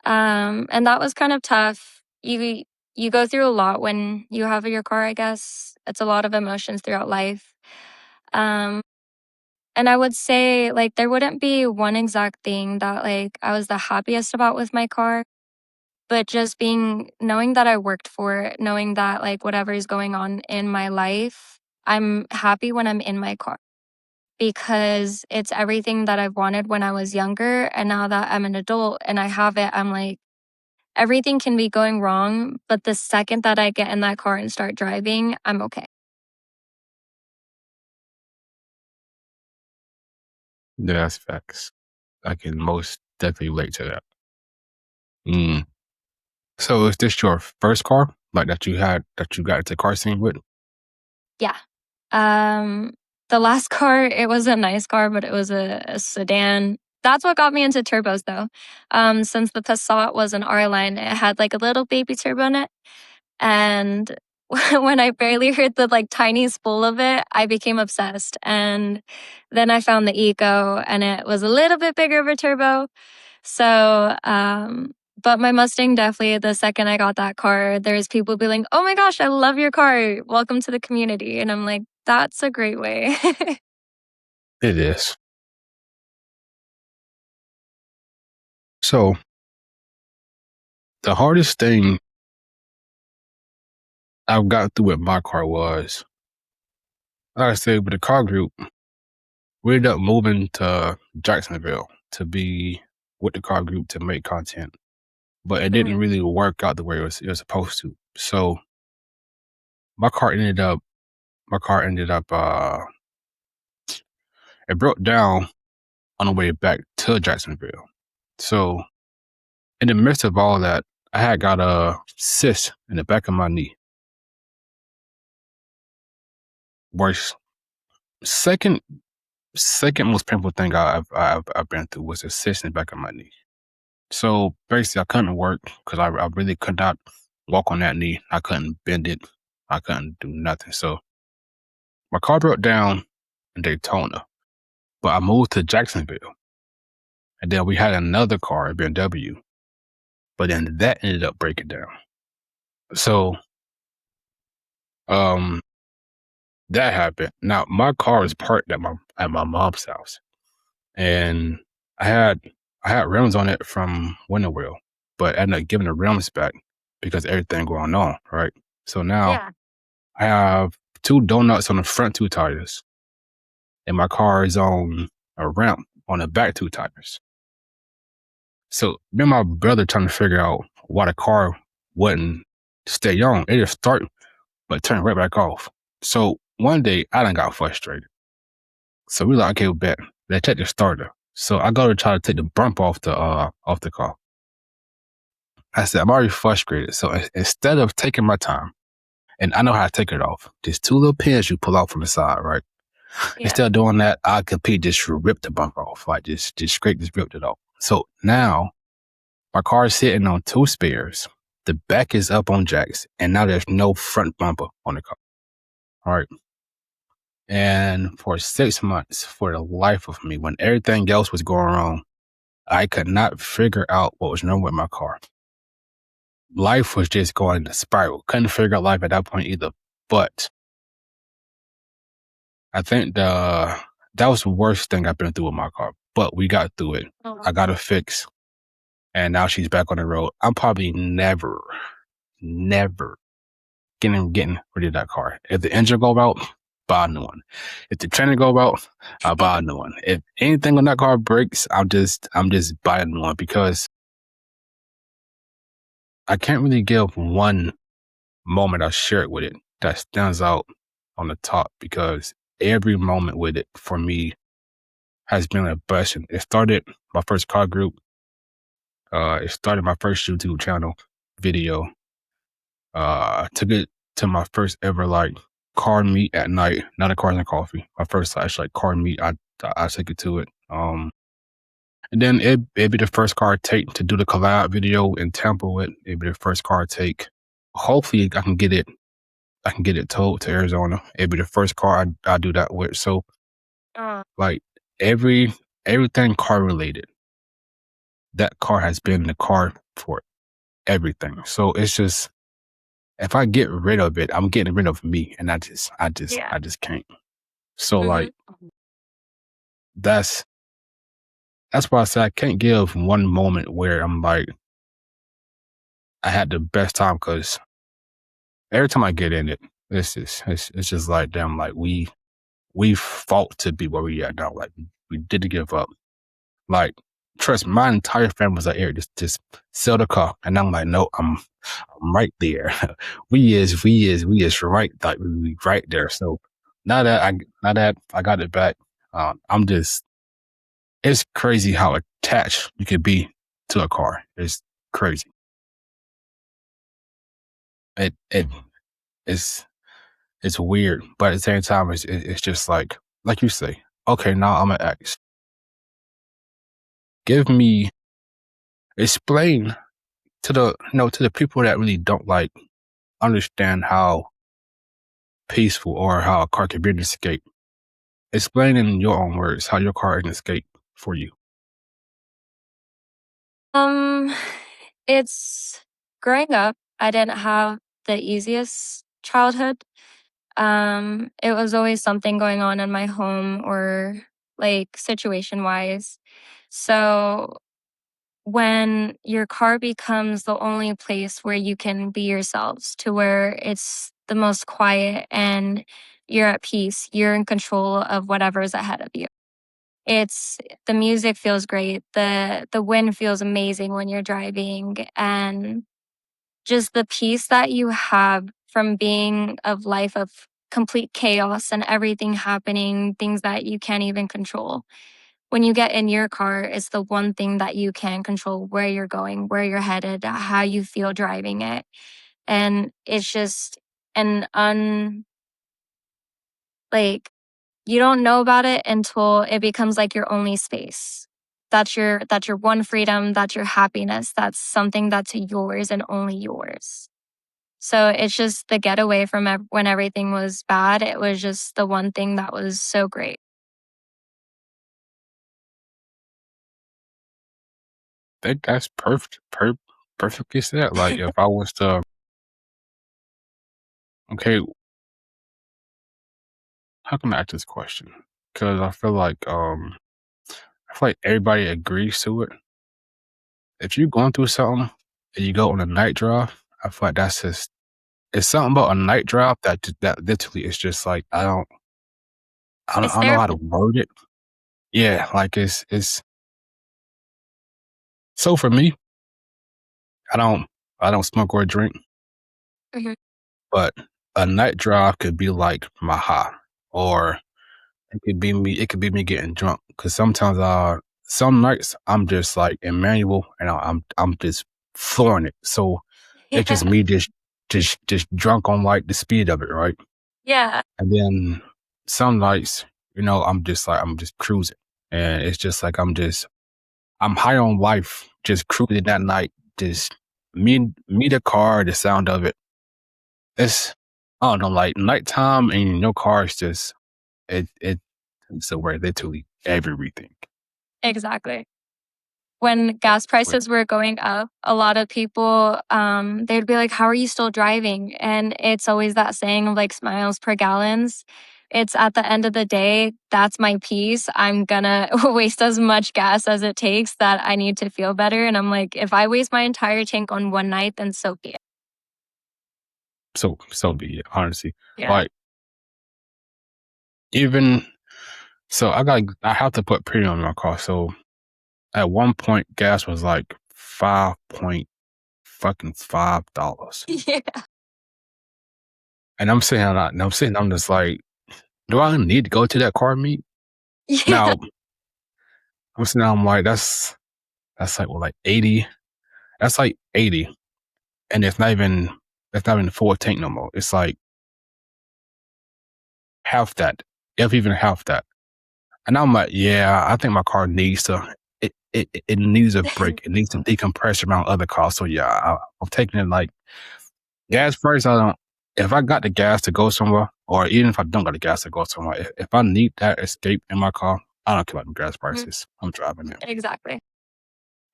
And that was kind of tough. You go through a lot when you have your car, I guess. It's a lot of emotions throughout life. Um, and I would say like there wouldn't be one exact thing that like I was the happiest about with my car, but just knowing that I worked for it, knowing that like whatever is going on in my life, I'm happy when I'm in my car because it's everything that I've wanted when I was younger. And now that I'm an adult and I have it, I'm like, everything can be going wrong, but the second that I get in that car and start driving, I'm okay. Yeah, that's facts. I can most definitely relate to that. Mm. So is this your first car, like that you got into car scene with? Yeah. Um, the last car, it was a nice car, but it was a sedan. That's what got me into turbos though. Since the Passat was an R line, it had like a little baby turbo in it. And when I barely heard the like tiny spool of it, I became obsessed. And then I found the Eco and it was a little bit bigger of a turbo. So, but my Mustang definitely, the second I got that car, there's people be like, oh my gosh, I love your car. Welcome to the community. And I'm like, that's a great way. It is. So the hardest thing I've got through with my car was, like I said, with the car group, we ended up moving to Jacksonville to be with the car group to make content, but it didn't Mhm. really work out the way it was supposed to. So my car ended up, my car ended up, it broke down on the way back to Jacksonville. So in the midst of all that, I had got a cyst in the back of my knee. Worst, second, second most painful thing I've been through was a cyst in the back of my knee. So basically, I couldn't work because I really could not walk on that knee. I couldn't bend it. I couldn't do nothing. So my car broke down in Daytona, but I moved to Jacksonville, and then we had another car, a BMW, but then that ended up breaking down. So um, that happened. Now my car is parked at my mom's house, and I had I had rims on it from Winter Wheel, but I ended up giving the rims back because everything going on, right? So now Yeah. I have two donuts on the front two tires, and my car is on a ramp on the back two tires. So me and my brother trying to figure out why the car wouldn't stay on. It just start but turn right back off. So one day I done got frustrated. So we like, okay, we bet. Let's check the starter. So I go to try to take the bump off the car. I said, I'm already frustrated. So instead of taking my time, and I know how to take it off, there's two little pins you pull off from the side, right? Yeah. Instead of doing that, I completely just ripped the bumper off. Like just scraped, just ripped it off. So now my car is sitting on two spares. The back is up on jacks, and now there's no front bumper on the car. All right. And for 6 months, for the life of me, when everything else was going wrong, I could not figure out what was wrong with my car. life was just going in a spiral. Couldn't figure out life at that point either. But I think that was the worst thing I've been through with my car. But we got through it. I got it fixed, and now she's back on the road. I'm probably never getting rid of that car. If the engine go out, buy a new one. If the training go out, I'll buy a new one. If anything on that car breaks, I'm just buying a new one, because I can't really give one moment I shared with it that stands out on the top, because every moment with it for me has been a blessing. It started my first car group. It started my first YouTube channel video. Took it to my first ever like car meet at night, not a Cars and Coffee. My first like car meet, I took it to it. And then it'd be the first car I take to do the collab video in Tampa with. It'd be the first car I take. Hopefully I can get it towed to Arizona. It'd be the first car I do that with. So like everything car related, that car has been the car for everything. So it's just, if I get rid of it, I'm getting rid of me, and I just can't. So like that's why I say I can't give one moment where I'm like I had the best time, because every time I get in it, it's just like, damn, like we fought to be where we are now. Like we didn't give up. Like, trust me, my entire family was like, Eric, just sell the car. And I'm like, no, I'm right there. we is right, like we right there. So now that I got it back, I'm just, it's crazy how attached you could be to a car. It's crazy. It's weird, but at the same time, it's just like you say, okay, now I'm gonna ask. Explain to the people that really don't like understand how peaceful or how a car can be an escape. Explain in your own words how your car is an escape for you. It's growing up, I didn't have the easiest childhood. It was always something going on in my home, or like situation wise. So when your car becomes the only place where you can be yourselves, to where it's the most quiet and you're at peace, you're in control of whatever's ahead of you. It's the music feels great. The wind feels amazing when you're driving, and just the peace that you have from being of life of complete chaos and everything happening, things that you can't even control. When you get in your car, it's the one thing that you can control: where you're going, where you're headed, how you feel driving it. And it's just an like, you don't know about it until it becomes like your only space. That's your one freedom, that's your happiness, that's something that's yours and only yours. So it's just the getaway from when everything was bad. It was just the one thing that was so great. I think that's perfectly said. Like, if I was to, okay, how can I ask this question? Because I feel like everybody agrees to it. If you're going through something and you go on a night drive, I feel like that's just, it's something about a night drive that literally is just like, I don't It's know how to therapy. word it. Yeah, like it's so for me, I don't smoke or drink, Mhm. but a night drive could be like my high, or it could be me getting drunk. Cause sometimes some nights I'm just like Emmanuel, and I'm just flooring it. So it's just Yeah. me just drunk on like the speed of it, right? Yeah. And then some nights, I'm just cruising. And it's just like I'm high on life, just cruising that night, just me the car, the sound of it. It's, I don't know, like nighttime in your car is just it's so where literally everything. Exactly. when gas prices were going up, a lot of people, they'd be like, how are you still driving? And it's always that saying of like smiles per gallons. It's at the end of the day, that's my piece. I'm gonna waste as much gas as it takes that I need to feel better. And I'm like, if I waste my entire tank on one night, then so be it. So be it, honestly. Yeah. Like, even so, I have to put premium on my car. So at one point, gas was like $5. Yeah. And I'm saying, I'm just like, do I need to go to that car meet? Yeah. Now, I'm like, that's like, well, like 80. That's like 80. And it's not even full tank no more. It's like half that, if even half that. And I'm like, yeah, I think my car needs to, it needs a break. It needs to decompress around other cars. So yeah, I'm taking it like gas price. If I got the gas to go somewhere, or even if I don't got the gas to go somewhere, if I need that escape in my car, I don't care about the gas prices. I'm driving it. Exactly.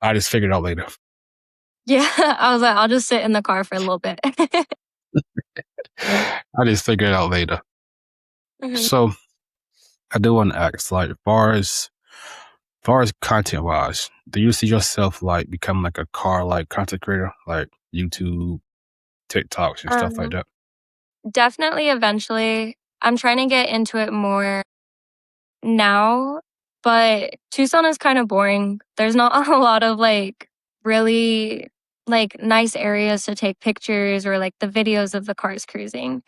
I just figured it out later. Yeah. I was like, I'll just sit in the car for a little bit. I just figured it out later. Mhm. So I do want to ask, like, far as content wise, do you see yourself like becoming like a car like content creator, like YouTube, TikToks, and stuff like that? Definitely eventually. I'm trying to get into it more now, but Tucson is kind of boring. There's not a lot of like really like nice areas to take pictures or like the videos of the cars cruising.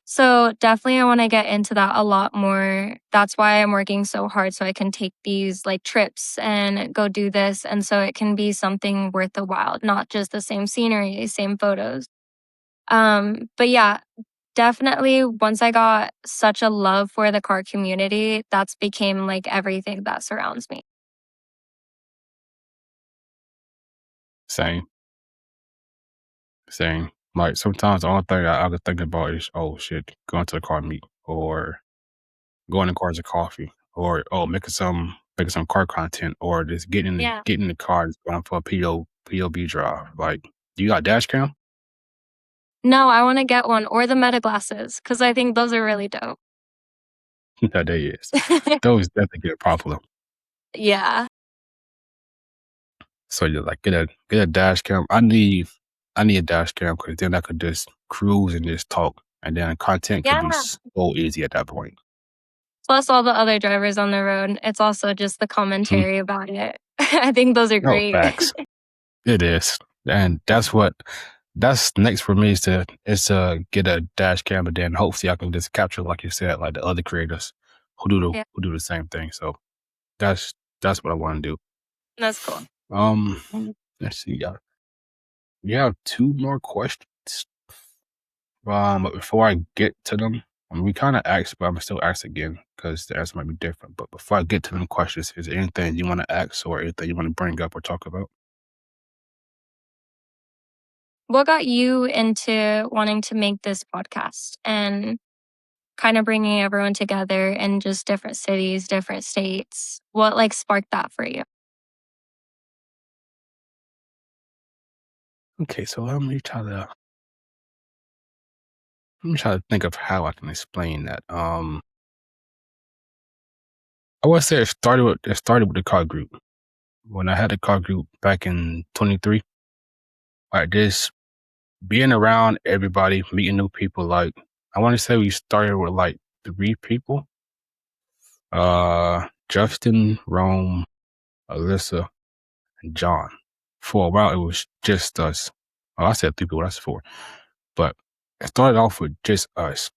So definitely I want to get into that a lot more. That's why I'm working so hard so I can take these like trips and go do this and so it can be something worth the while, not just the same scenery, same photos. But yeah, definitely once I got such a love for the car community, that's became like everything that surrounds me. Same. Like sometimes the only thing I could think about is, oh shit, going to the car meet, or going to Cars and Coffee, or making some car content, or just getting Yeah. in the car and going for a POV drive. Like, do you got dash cam? No, I want to get one or the Meta glasses because I think those are really dope. That day is. Those definitely get popular. Yeah. So you like get a dash cam. I need a dash cam because then I could just cruise and just talk, and then content could be Yeah. so easy at that point. Plus all the other drivers on the road. It's also just the commentary about it. I think those are No great. facts. It is, and that's next for me is to get a dash cam, and then hopefully I can just capture, like you said, like the other creators who do Yeah. the same thing. So that's what I want to do. That's cool. Let's see. We have 2 more questions. But before I get to them, we kind of asked, but I'm still ask again because the answer might be different. But before I get to them questions, is there anything you want to ask or anything you want to bring up or talk about? What got you into wanting to make this podcast and kind of bringing everyone together in just different cities, different states? What like sparked that for you? Okay, so let me try to think of how I can explain that. I would say it started with the car group. When I had a car group back in 23, like just being around everybody, meeting new people. Like, I want to say we started with like 3 people. Justin, Rome, Alyssa, and John. For a while, it was just us. Well, I said 3 people, that's 4. But it started off with just us.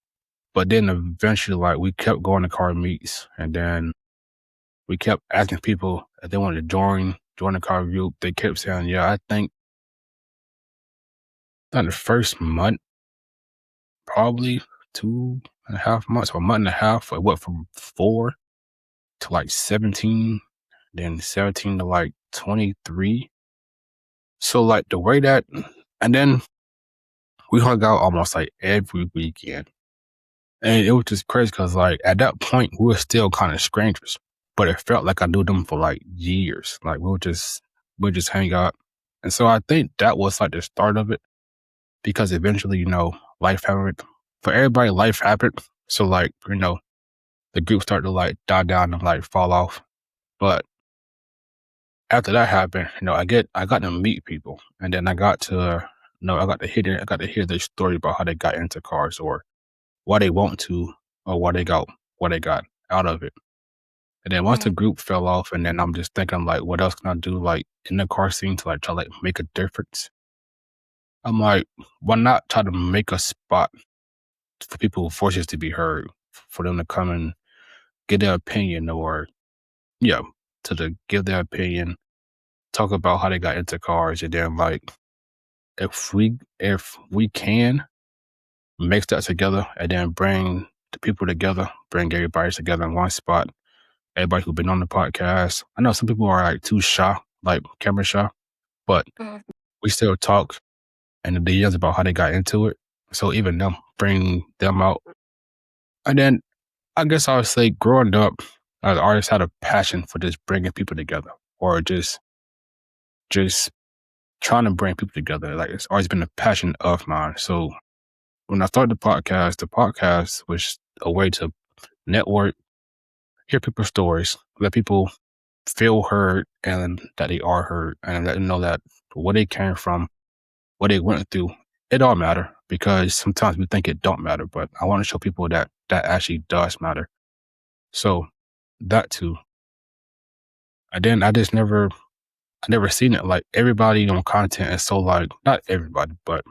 But then eventually, like, we kept going to car meets, and then we kept asking people if they wanted to join the car group. They kept saying, yeah, I think the first month, probably 2.5 months, or a month and a half. It went from 4 to like 17, then 17 to like 23. So like the way that, and then we hung out almost like every weekend. And it was just crazy because like at that point we were still kind of strangers, but it felt like I knew them for like years. Like we were just we just hang out. And so I think that was like the start of it because eventually, life happened. For everybody, life happened. So like, the group started to like die down and like fall off. But after that happened, I got to meet people, and then I got to, I got to hear their story about how they got into cars or why they want to or what they got out of it. And then once the Mhm. group fell off, and then I'm just thinking like, what else can I do like in the car scene to like try to like make a difference? I'm like, why not try to make a spot for people voices to be heard, for them to come and give their opinion or yeah, give their opinion, talk about how they got into cars, and then like if we can mix that together and then bring the people together, bring everybody together in one spot. Everybody who's been on the podcast. I know some people are like too shy, like camera shy, but Mhm. we still talk and the DMs about how they got into it. So even them, bring them out. And then I guess I would say growing up, I always had a passion for just bringing people together or just trying to bring people together. Like it's always been a passion of mine. So when I started the podcast was a way to network, hear people's stories, let people feel heard and that they are heard and let them know that where they came from, what they went through, it all matter because sometimes we think it don't matter, but I want to show people that that actually does matter. So that too. And then I never seen it like everybody on content is so like not everybody, but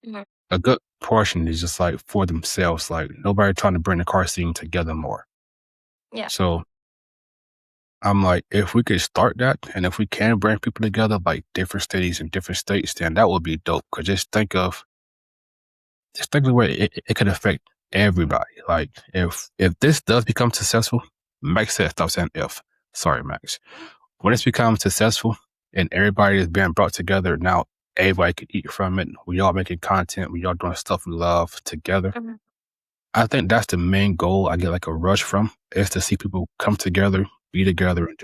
Mhm. a good portion is just like for themselves. Like nobody trying to bring the car scene together more. Yeah. So I'm like, if we could start that and if we can bring people together, like different cities and different states, then that would be dope. Cause just think of the way it could affect everybody. Like if this does become successful, Max said stop saying if. Sorry, Max. When it's become successful and everybody is being brought together, now everybody can eat from it. We all making content, we all doing stuff we love together. Mhm. I think that's the main goal I get like a rush from is to see people come together, be together, and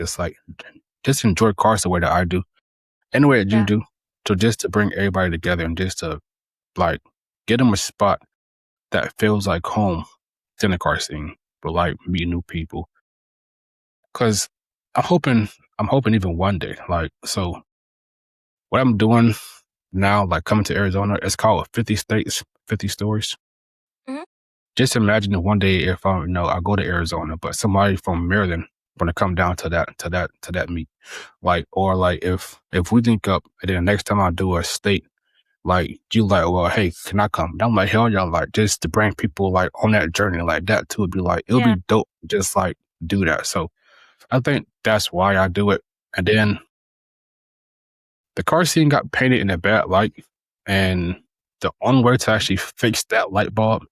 just enjoy cars the way that I do, and the way that you Yeah. do. So just to bring everybody together and just to like get them a spot that feels like home in the car scene, but like meet new people. Cause I'm hoping, I'm hoping even one day, like so what I'm doing now, like coming to Arizona, it's called 50 states, 50 stories. Mhm. Just imagine that one day if I go to Arizona, but somebody from Maryland want to come down to that meet. Like, or like if we link up and then the next time I do a state, like you like, well, hey, can I come? And I'm like, hell yeah, like just to bring people like on that journey like that too would be like, it would Yeah. be dope, just like do that. So I think that's why I do it. And then the car scene got painted in a bad light. And the only way to actually fix that light bulb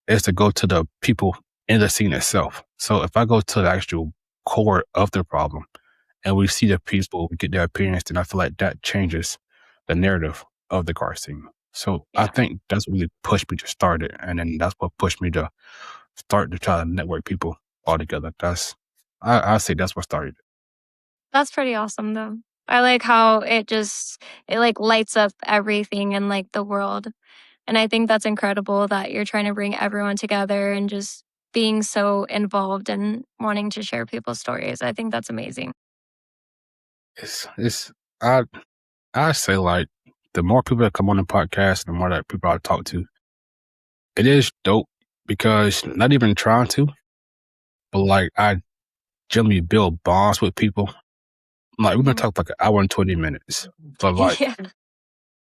is to go to the people in the scene itself. So if I go to the actual core of the problem and we see the people, we get their opinions, then I feel like that changes the narrative of the car scene. So I Yeah. think that's what really pushed me to start it. And then that's what pushed me to start to try to network people all together. I say that's what started it. That's pretty awesome though. I like how it like lights up everything in like the world. And I think that's incredible that you're trying to bring everyone together and just being so involved and wanting to share people's stories. I think that's amazing. It's I I say like the more people that come on the podcast, the more that people I talk to, it is dope because not even trying to, but like I generally build bonds with people. Like we've been Mhm. talking for like an hour and 20 minutes. But like Yeah.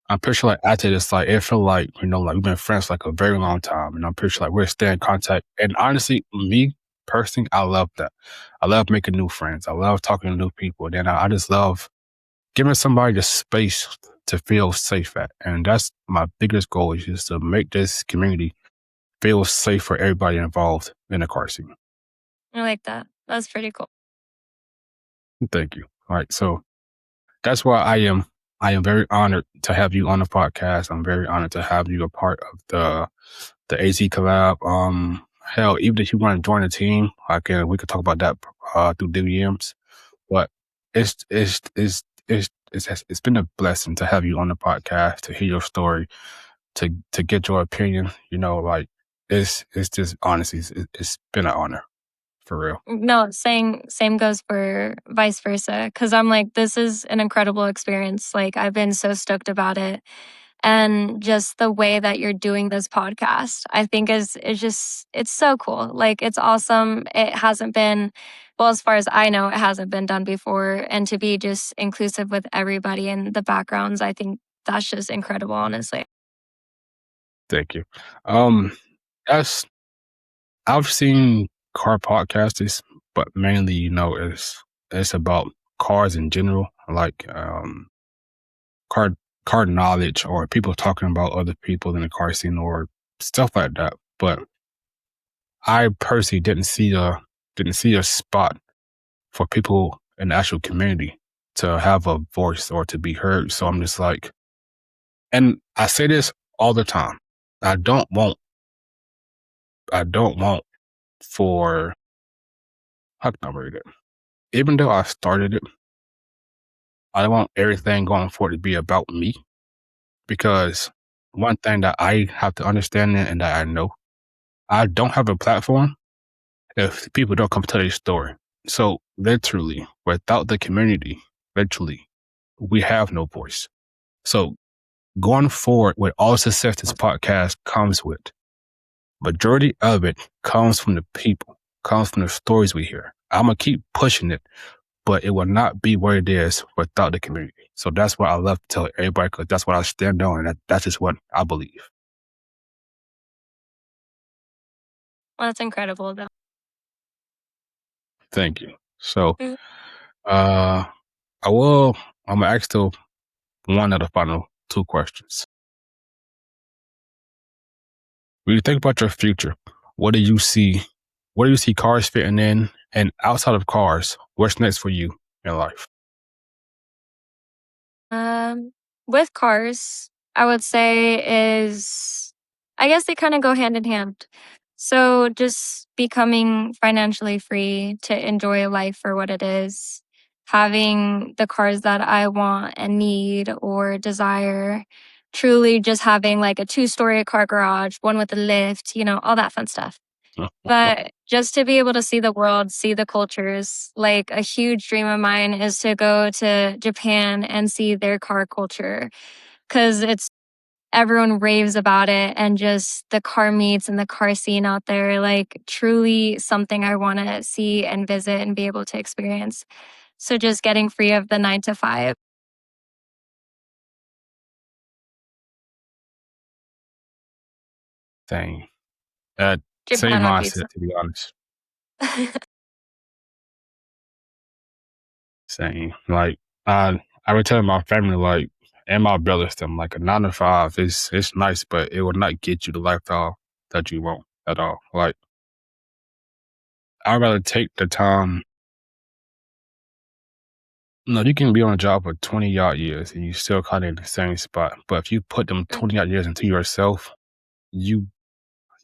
I'm pretty sure like after this, like it feel like, like we've been friends for like a very long time. And I'm pretty sure like we're staying in contact. And honestly, me personally, I love that. I love making new friends. I love talking to new people. Then I just love giving somebody the space to feel safe at. And that's my biggest goal is just to make this community feel safe for everybody involved in the car scene. I like that. That's pretty cool. Thank you. All right. So that's why I am very honored to have you on the podcast. I'm very honored to have you a part of the AZ collab. Hell, even if you want to join the team, we could talk about that through DMs. But it's it's been a blessing to have you on the podcast, to hear your story, to get your opinion. Like it's just honestly, it's been an honor for real. No, same goes for vice versa. Cause I'm like, this is an incredible experience. Like, I've been so stoked about it. And just the way that you're doing this podcast, I think is just it's so cool. Like, it's awesome. It hasn't been, well, as far as I know, it hasn't been done before. And to be just inclusive with everybody and the backgrounds, I think that's just incredible, honestly. Thank you. As I've seen car podcasters, but mainly, it's about cars in general, like car car knowledge or people talking about other people in the car scene or stuff like that. But I personally didn't see a spot for people in the actual community to have a voice or to be heard. So I'm just like, and I say this all the time. I don't want for how can I word it? Even though I started it, I don't want everything going for it to be about me, because one thing that I have to understand and that I know, I don't have a platform if people don't come tell their story. So literally, without the community, literally, we have no voice. So going forward with all success this podcast comes with, majority of it comes from the people, comes from the stories we hear. I'm gonna keep pushing it, but it will not be what it is without the community. So that's what I love to tell everybody, because that's what I stand on, and that's just what I believe. Well, that's incredible, though. Thank you. So, Mhm. uh, I will. I'm gonna ask still one of the final two questions. When you think about your future, what do you see? Where do you see cars fitting in? And outside of cars, what's next for you in life? Um, with cars, I would say is I guess they kind of go hand in hand. So just becoming financially free to enjoy life for what it is, having the cars that I want and need or desire, truly just having like a two-story car garage, one with a lift, all that fun stuff. But just to be able to see the world, see the cultures, like a huge dream of mine is to go to Japan and see their car culture because it's everyone raves about it and just the car meets and the car scene out there, like truly something I want to see and visit and be able to experience. So just getting free of the 9 to 5. Dang. Same Japan would be mindset, so. to be honest. Same. Like, I would tell my family, like, and my brothers, them, like, a 9 to 5 is it's nice, but it will not get you the lifestyle that you want at all. Like, I'd rather take the time. No, you can be on a job for 20 odd years and you still kind of in the same spot. But if you put them 20 odd years into yourself, you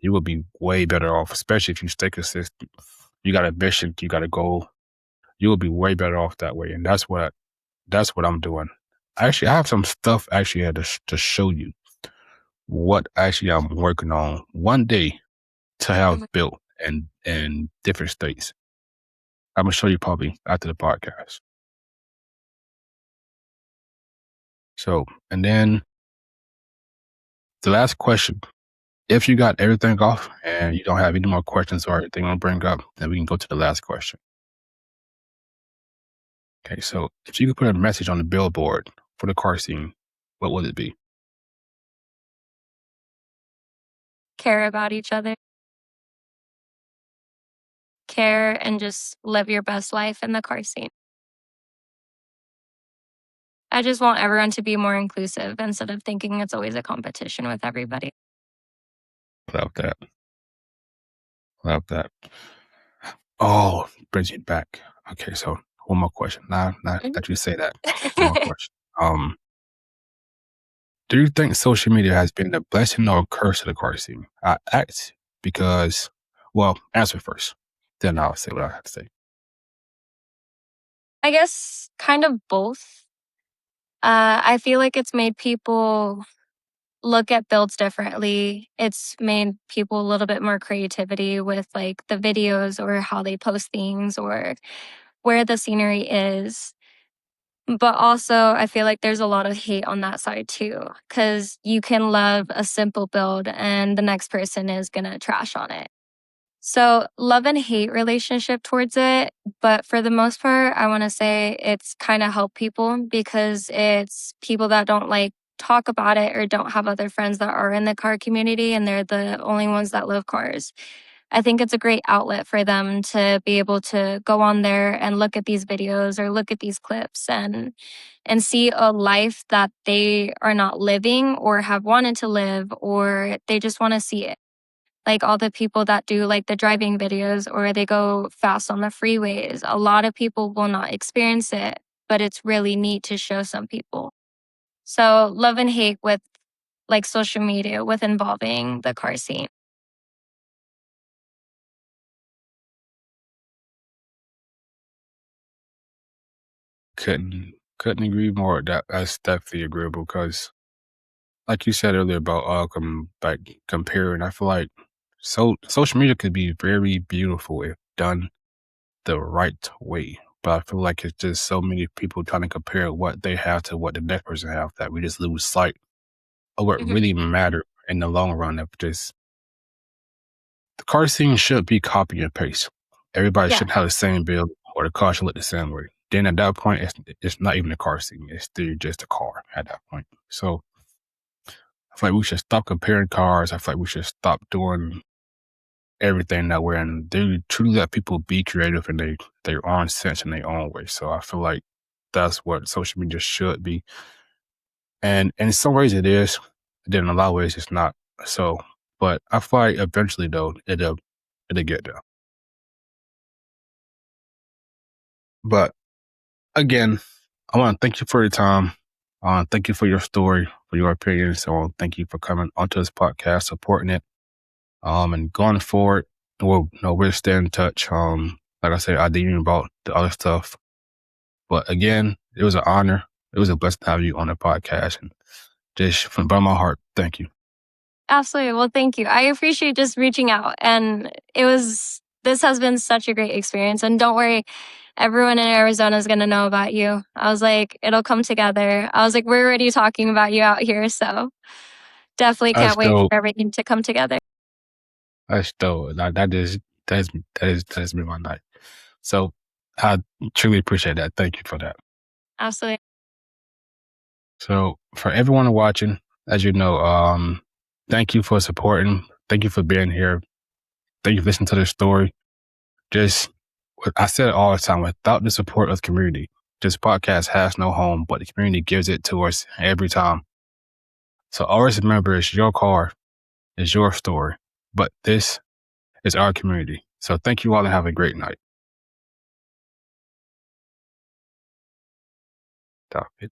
you will be way better off, especially if you stay consistent. You got a mission, you got a goal. You will be way better off that way, and that's what I'm doing. Actually, I have some stuff actually here to show you what actually I'm working on one day to have built in different states. I'm gonna show you probably after the podcast. So, and then the last question. If you got everything off and you don't have any more questions or anything to bring up, then we can go to the last question. Okay, so if you could put a message on the billboard for the car scene, what would it be? Care about each other, care, and just live your best life in the car scene. I just want everyone to be more inclusive instead of thinking it's always a competition with everybody. Love that. Love that. Oh, brings me back. Okay, so one more question. Now Mhm. that you say that, one more question. Um, do you think social media has been a blessing or a curse to the car scene? I asked because, well, answer first, then I'll say what I have to say. I guess kind of both. I feel like it's made people look at builds differently. It's made people a little bit more creativity with like the videos or how they post things or where the scenery is. But also, I feel like there's a lot of hate on that side too, because you can love a simple build and the next person is going to trash on it. So, love and hate relationship towards it. But for the most part, I want to say it's kind of helped people because it's people that don't like talk about it or don't have other friends that are in the car community and they're the only ones that love cars. I think it's a great outlet for them to be able to go on there and look at these videos or look at these clips and see a life that they are not living or have wanted to live or they just want to see it. Like all the people that do like the driving videos or they go fast on the freeways, a lot of people will not experience it, but it's really neat to show some people. So love and hate with like social media with involving the car scene. Couldn't agree more. That's definitely agreeable because, like you said earlier about like comparing, I feel like social media could be very beautiful if done the right way. But I feel like it's just so many people trying to compare what they have to what the next person have that we just lose sight of what Mhm. really matter in the long run. Of just the car scene should be copy and paste. Everybody Yeah, shouldn't have the same build or the car should look the same way. Then at that point, it's not even a car scene. It's still just a car at that point. So I feel like we should stop comparing cars. I feel like we should stop doing everything that we're in. They truly let people be creative in their own sense in their own way. So I feel like that's what social media should be. And in some ways it is. Then in a lot of ways it's not. So but I feel like eventually though it'll get there. But again, I want to thank you for your time. Thank you for your story, for your opinions. So thank you for coming onto this podcast, supporting it. And going forward, we'll stay in touch. Like I said, I didn't even about the other stuff. But again, it was an honor. It was a blessing to have you on the podcast. And just from the bottom of my heart, thank you. absolutely. Well, thank you. I appreciate just reaching out. And this has been such a great experience. And don't worry, everyone in Arizona is going to know about you. I was like, it'll come together. I was like, we're already talking about you out here. So definitely That's can't wait for dope. everything to come together. That's dope. That has been my night. So I truly appreciate that. Thank you for that. Absolutely. So for everyone watching, as you know, thank you for supporting. Thank you for being here. Thank you for listening to this story. Just, I said it all the time, without the support of the community, this podcast has no home, but the community gives it to us every time. So always remember, it's your car, it's your story, but this is our community. So thank you all and have a great night. Stop it.